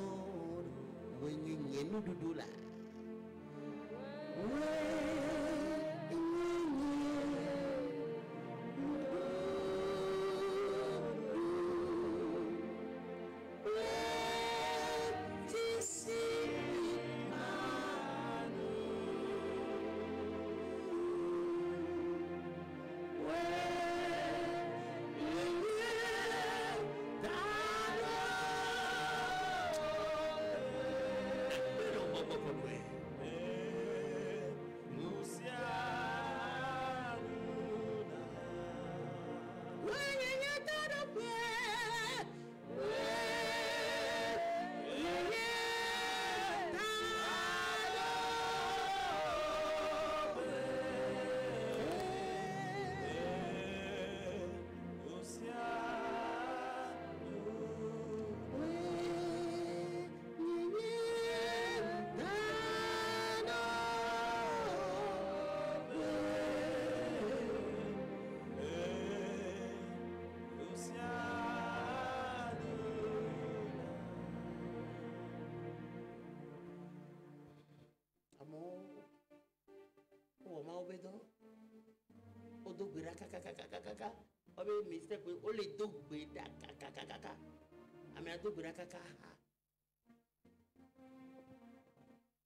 nous doudou là.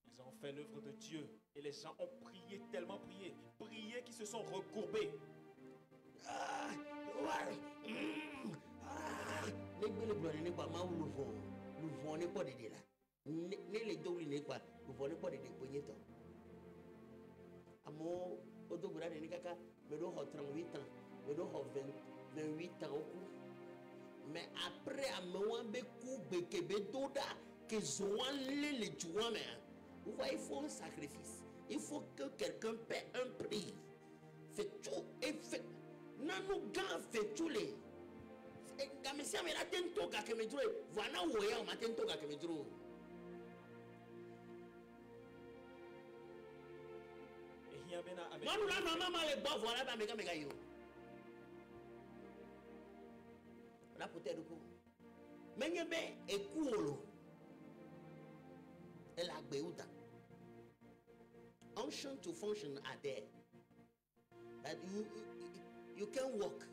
Ils ont fait l'œuvre de Dieu et les gens ont prié, tellement prié, qu'ils se sont recourbés. Mais après, à moi, vous voyez, il faut un sacrifice. Il faut que quelqu'un paie un prix. Fait tout et fait. Non, nous gars fait tout les. Et quand je suis là, je me dis, voilà où est on m'a dit, je me dis. Non, non, maman, les bois, voilà, bah, méga, yo. Là, peut-être que. Mais il y a un cool. Et la béouta. Unction to function are there. That you can walk.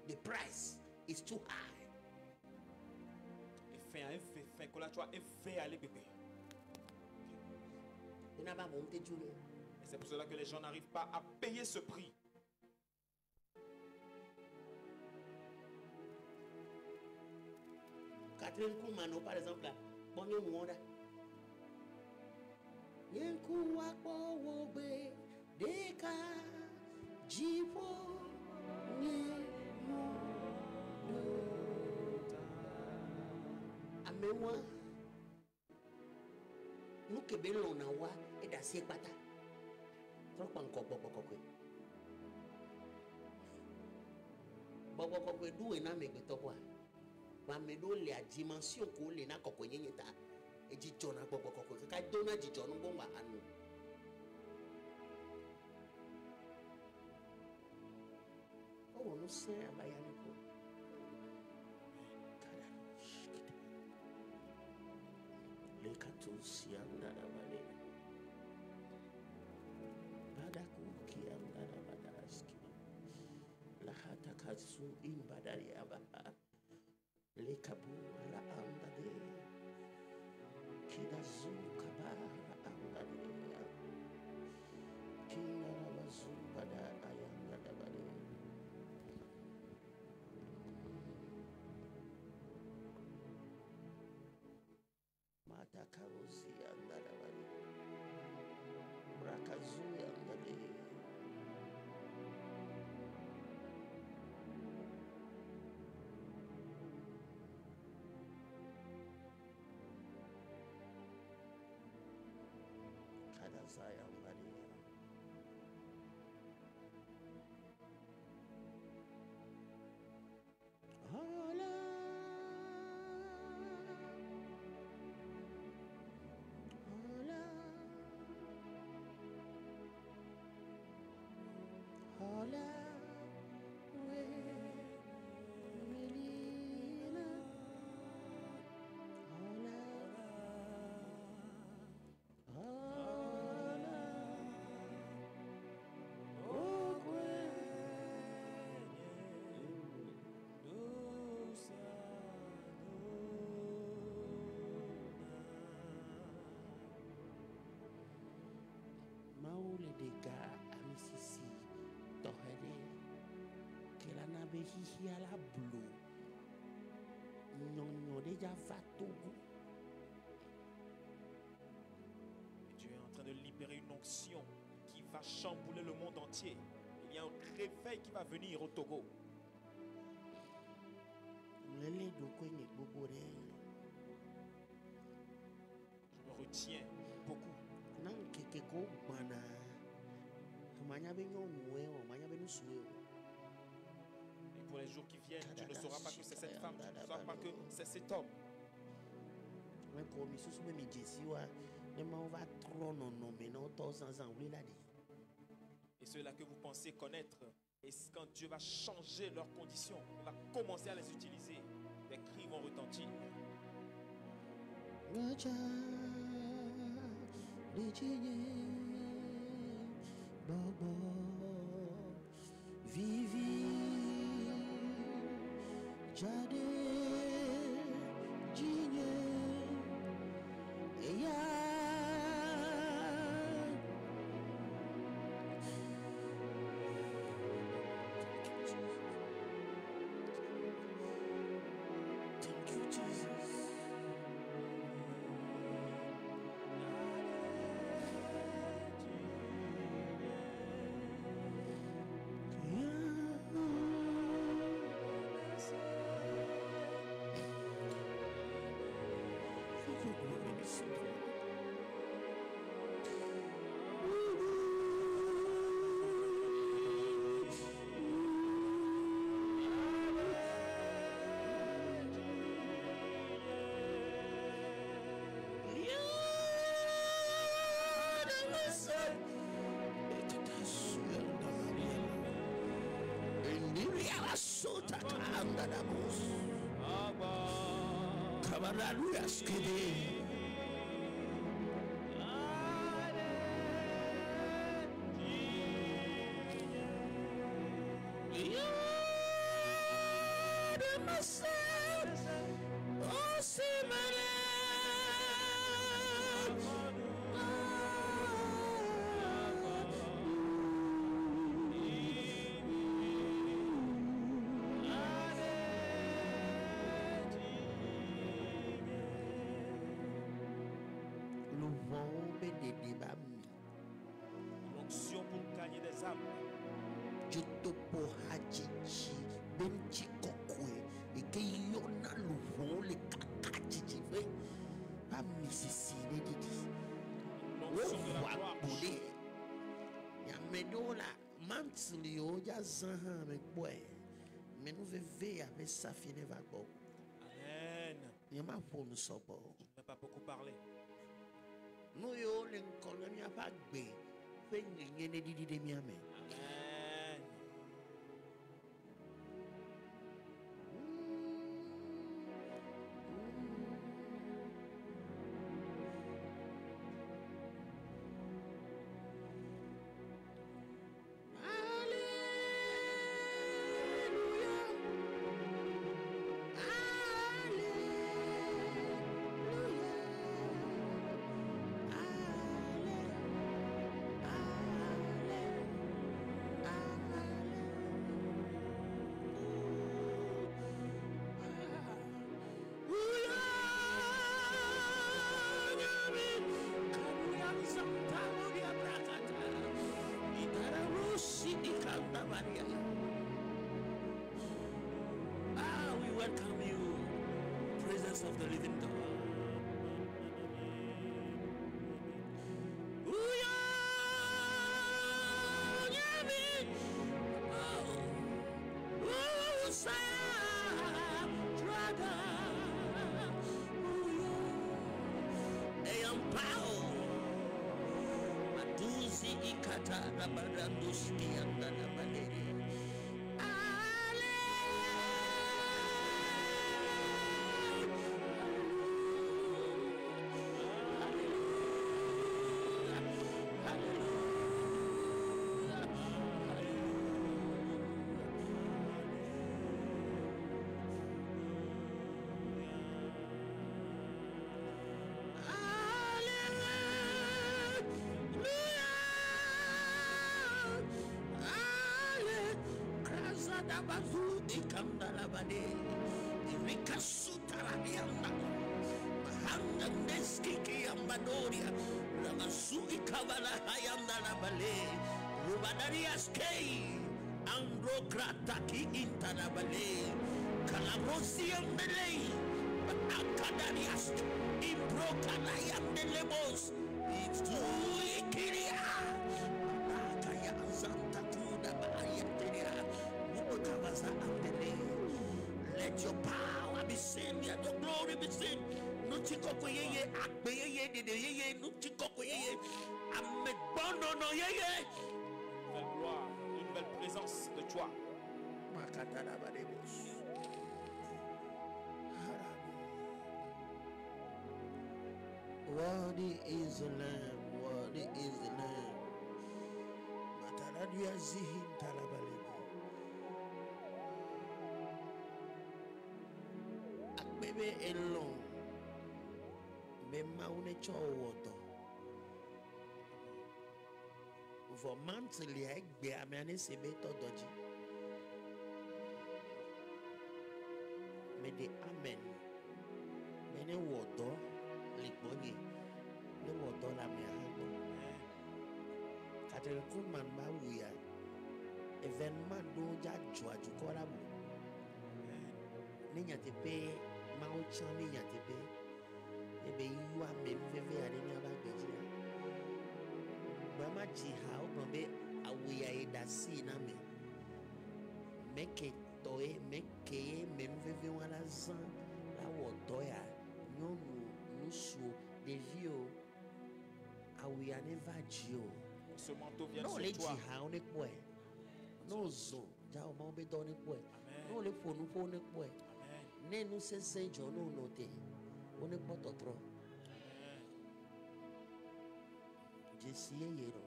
The price is too high. Et fait, que là, tu as fait aller bébé. Et c'est pour cela que les gens n'arrivent pas à payer ce prix. Catherine Koumano, par exemple, là, bon, il y a un monde. Yenku wakpo wobe deka jipo nye amewa nuke belo na wa edasi ekpata trokpa nko bobokokwe duwe na megbetokwa ba medo le a dimension ko le na kokwe nyenyeta ejijo na bobokokwe ka dona jijo no bomba anu o no se abayani ko kada le katusi anda da bale bada ku ki anda da badaski la hata katsu in badari aba le kabu la anda de kida zu kabara anda de kina rabazu bada ayanga da bale mata karuzi anda da bale brakazu anda de saya bari hola hola hola we melina hola maule dega amisisi tohere kela na behihi ala blu nyonyo deja va Togo. Dieu est en train de libérer une onction qui va chambouler le monde entier. Il y a un réveil qui va venir au Togo. Je me retiens beaucoup. Et pour les jours qui viennent, tu ne sauras pas que c'est cette femme, tu ne sauras pas que c'est cet homme. Et ceux-là que vous pensez connaître, et quand Dieu va changer leurs conditions, il va commencer à les utiliser, les cris vont retentir. Vivi Jade Jinye Eya Thank you, Jesus. luvon be de débat mi. L'onction pour gagner des âmes. Jutopo hachichi benchi kokwe eke yona luvon le kakachichi ve pa misisi ne didi. L'onction de la Wa gloire. bode ya medola mantli o ya zahan me boy. Mais nous vivons avec sa fine vague. Amen. Il y a ma pour nous sobo. Je ne vais pas beaucoup parler. Nous yo l'encolon ya pas bé. Fait n'y ne didi de miame. Amen. We welcome you, presence of the living God. Androkrataki intanabale Calabrosium delay Akadarias Improkanayam delebos it's to Ikiria Akaya Santa Kuda Bayateria Mukavaza Andele. Let your power be seen, your glory be seen. Nuchiko ye akbeye de Nuchiko ye Amebono no ye. Nouvelle gloire, une nouvelle présence de toi. Worthy is the Lamb, worthy is the Lamb. Mataradia zihin talabaleba. Akbebe elon. Be maune chowoto. For monthly egbe amane sebe todoji. Me de amen. Mene wodo likbonye. Ne wodo la me hago. Katere kunman ba wuya. Evenement do ja jwa jukola mo. Ne nyatepe ma o chami nyatepe. Ebe yuwa me veve ya ne ba gbeji. Mama jiha obe awuya edasi na me. Meke toe meke menveve wana zan la wodoya nyonu nusu devio awuya neva jio. Ce manteau vient No sur le toi. jiha one kwe. No zo ja o ma obe do ne kwe. No le fonu po ne kwe. Amen. Ne nu se jo no note. One pototro. Jesiye yero.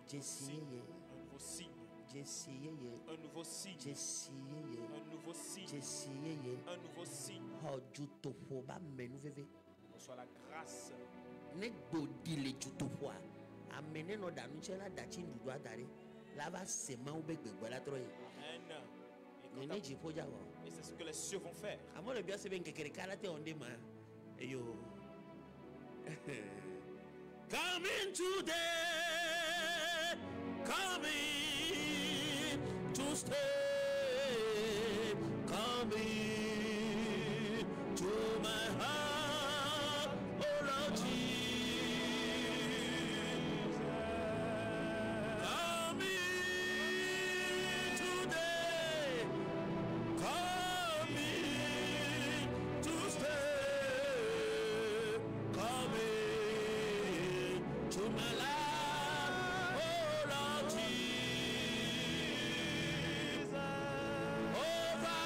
Jesiye ye. Un nouveau signe. Jesiye ye. Un nouveau signe. Jesiye ye. Un nouveau signe. Jesiye ye. Un nouveau signe. Ho jutofo ba menu veve. Reçois la grâce. Ne gbodi le jutofo a. Amene no danu chela dachi ndudu adare. Lava sema ube gbegbe la troye. Amen. Nene jipo jawo. Et c'est ce que les cieux vont faire. Amo le biase ben kekere kala te onde ma. Eyo. Coming today, coming to stay, coming to my heart, oh Lord Jesus. Coming today, coming to stay, coming to my life, oh Lord Jesus. Over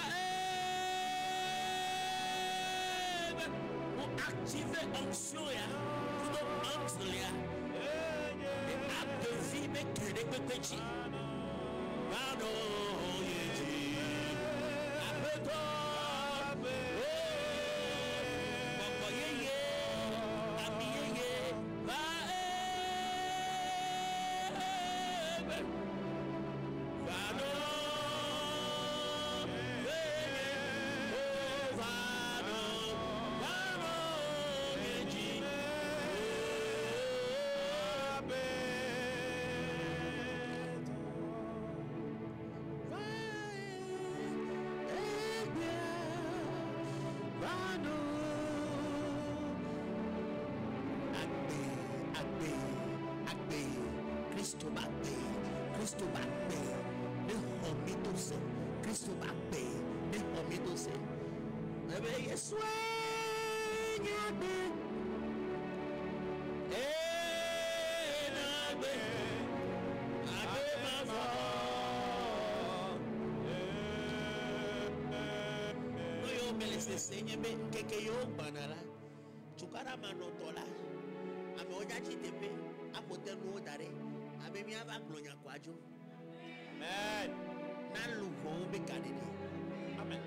every pour activer onction ya, pour nos anges là, et acte de vie mais que des petits. Pardon, Jésus, après toi, Cristo va paix, ne homie tout ça. Cristo va paix, ne homie tout ça. Mais Yesu nyabe, nabe, abe mavo. No yo me les enseñe be que yo banala. Chukara manotola. Ame oja chitepe, apote no dare. Amen. Amen.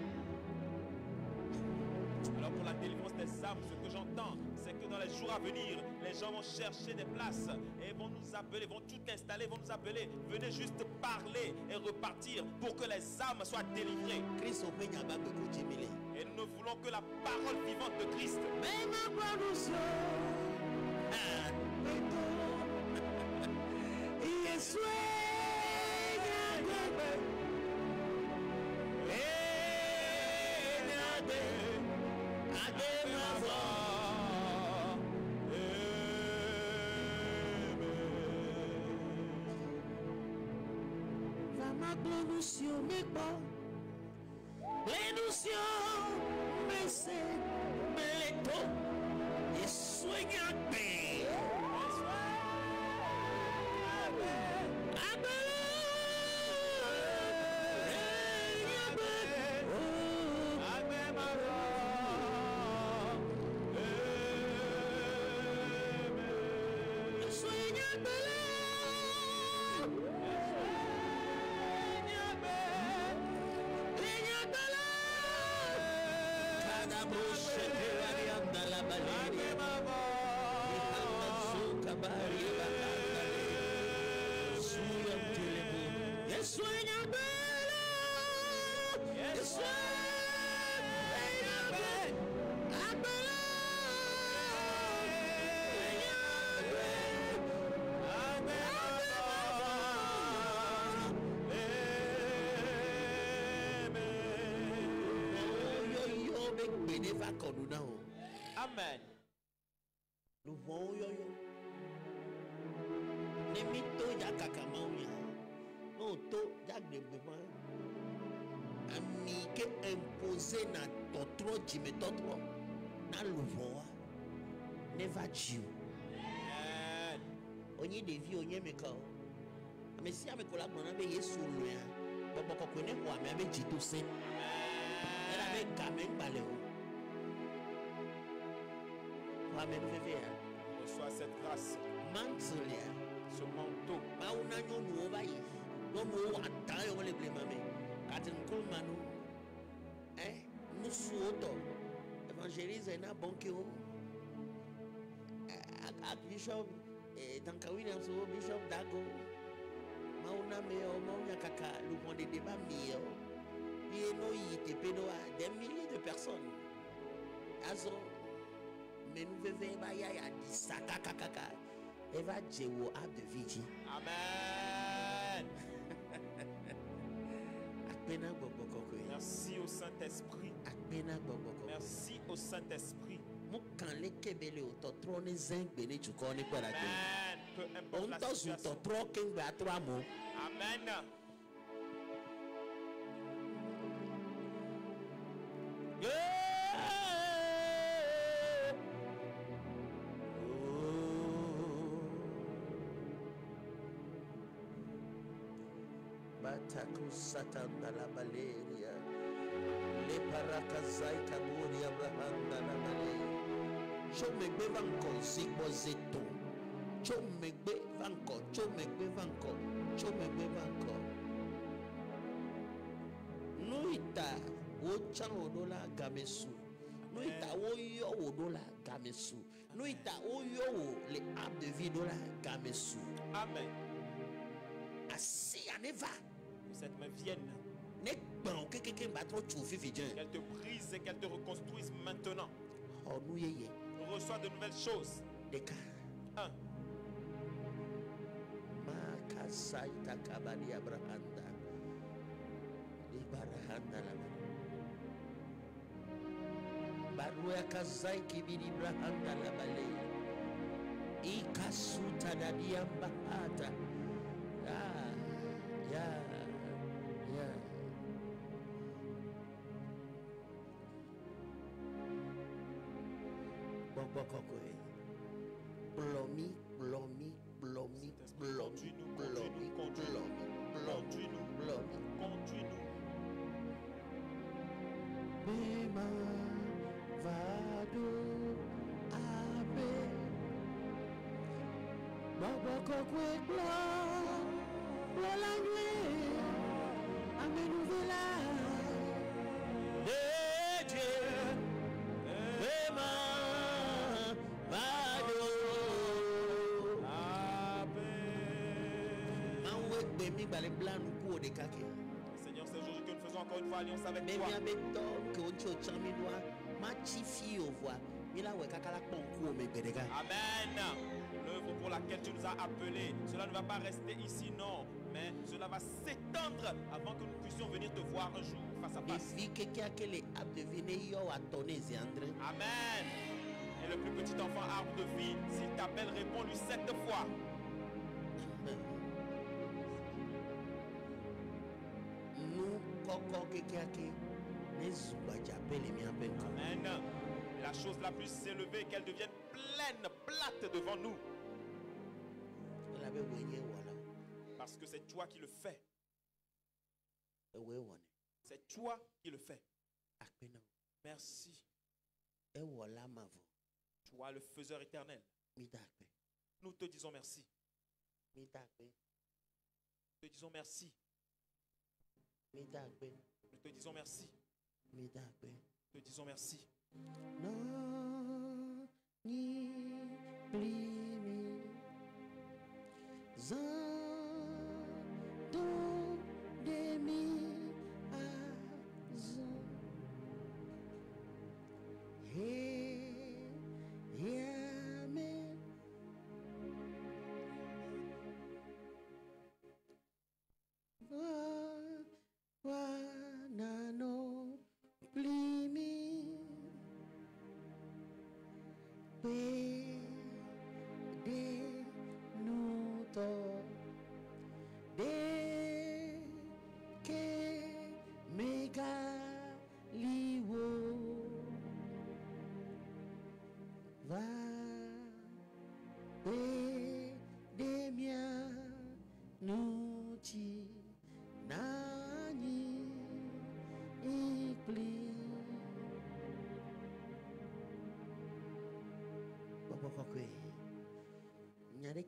Alors pour la délivrance des âmes, ce que j'entends, c'est que dans les jours à venir, les gens vont chercher des places et vont nous appeler, vont tout installer, vont nous appeler. Venez juste parler et repartir pour que les âmes soient délivrées. Et nous ne voulons que la parole vivante de Christ. Amen. Nous voyons yo-yo. Nemito ya kakamauya. No to ya gbebema. Ami ke imposé na totro jime totro. Na louvoa. Never Jew. Amen. Onye devi onye meka. Amesi amekola gbona be Yesu loya. Bobo kokone ko ame abe jitu se. Era be kamen bale o. Amen. Reçois cette grâce. Ce manteau. Évangélise na banque Bishop Tanka Williams Bishop Dago Mauna meo Mauna kaka le monde des débats mio. Il no yite pedoa des milliers de personnes. Azo amenuveve ba ya ya di sakakakaka. Eva jewo ab de viji. Amen. Akpena gbogbo. Merci au Saint-Esprit. Akpena gbogbo. Merci au Saint-Esprit. Mukanle kebele ototro ne zengbe ne chuko ne kwara ke. Amen. Peu importe la Onto su situation. totro kengbe atro mo. Amen. Bataku satanda la baleria. Le parakazai kaburi abrahanda la baleria. Chomegbe vanko zikbo zeto. Chomegbe vanko. Nuita wocha odola gamesu. Nuita woyo odola gamesu. Nuita woyo le ab de vie dola gamesu. Amen. Asi aneva. Que cette main vienne. Nek ban kekeke batro chufi fidien. Qu'elle te brise et qu'elle te reconstruise maintenant. Oh nous yeye. Reçois de nouvelles choses. Deka. 1. Makasaita kabali abrahanda. Ibarahanda la. Baruya kazai kibiri abrahanda la bale. Ikasuta dadiamba hata. Yeah. Bokokoe. Blomi. Bema vado abe. Bokokoe la nuit. Amenuvela. Seigneur, c'est aujourd'hui que nous faisons encore une fois alliance avec toi. Amen. L'œuvre pour laquelle tu nous as appelés, cela ne va pas rester ici, non. Mais cela va s'étendre avant que nous puissions venir te voir un jour face à face. Amen. Et le plus petit enfant arbre de vie, s'il t'appelle, réponds-lui 7 fois. Amen. La chose la plus élevée, qu'elle devienne pleine, plate devant nous. Parce que c'est toi qui le fais. C'est toi qui le fais. Merci. Toi, le faiseur éternel. Nous te disons merci. Nous te disons merci. Nous te disons merci. Nous te disons merci.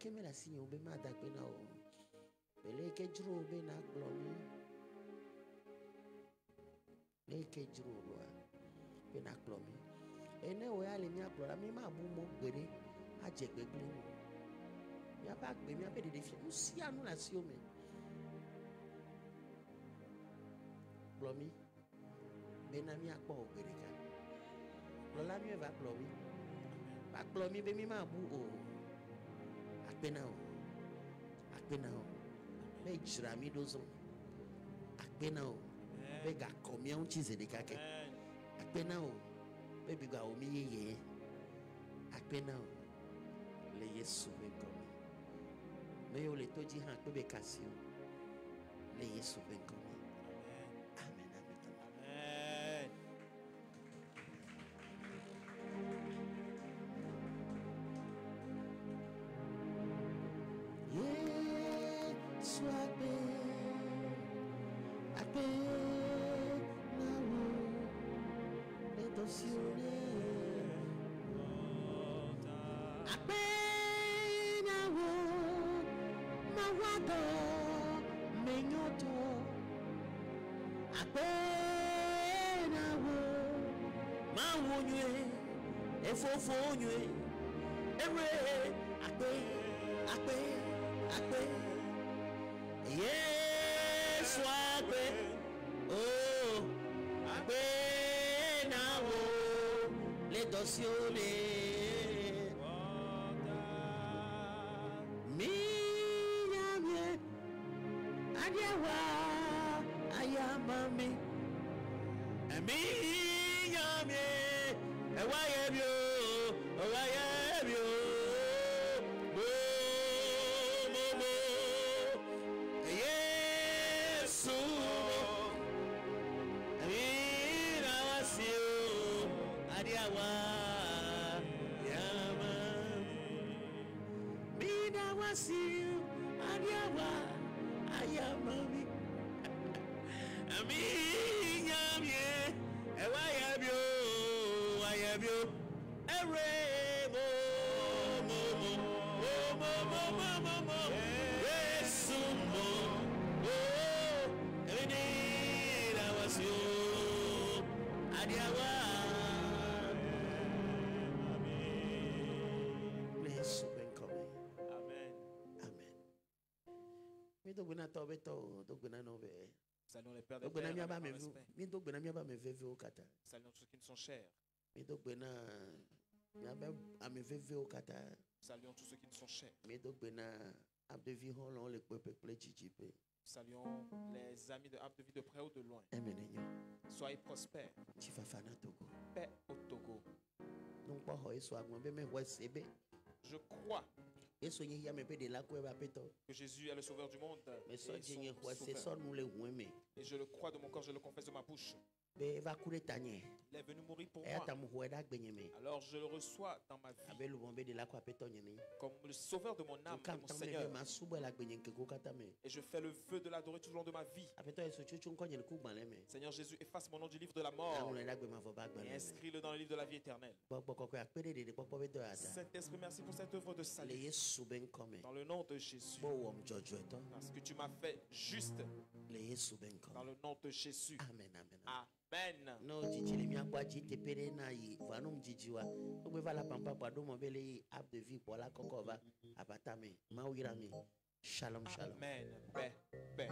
Keme la sinyo be ma da pena o bele ke juro be na glomi le ke juro lo be na glomi ene o ya le mi agbora mi ma bu mo gbere a je gbegbe mo ya ba gbe mi abe de fi mu si anu la si o me glomi be na mi apo gbere ka lo la mi e va glomi Baklo mi be mi ma bu o. Akpena o. Akpena o. Be jira mi dozo. Akpena o. Be ga komia un chize de kake. Akpena o. Be bi ga o mi ye. Akpena o. Le Yesu be komi. Me yo le toji han pe be kasi o. Le Yesu be komi. Amen. Amen. Yesu akpe na wo le dosione akpe na wo mawado menyoto akpe na wo mawonywe efofonywe ewe akpe Yesu akpe oh akpe na wo le dosione mi yamye adiawa ayamami mi yamye ewayebio Saluons les pères des pères avec grand respect. Saluons ceux qui nous sont chers. Saluons tous ceux qui nous sont chers. Saluons les amis de Âme de vie de près ou de loin. Soyez prospères. Paix au Togo. Je crois que Jésus est le sauveur du monde. Et je le crois de mon corps, je le confesse de ma bouche. Il est venu mourir pour moi. Alors je le reçois dans ma vie comme le sauveur de mon âme et mon Seigneur. Et je fais le vœu de l'adorer tout au long de ma vie. Seigneur Jésus, efface mon nom du livre de la mort et inscris-le dans le livre de la vie éternelle. Saint-Esprit, merci pour cette œuvre de salut. Dans le nom de Jésus. Parce que tu m'as fait juste. Dans le nom de Jésus. Amen. Amen. No jijili mi akwa ji tepere na yi vanum jijiwa ogbe vala pampa pado mo bele ab de vie pour la kokova abatame mawira mi shalom. Amen. Paix.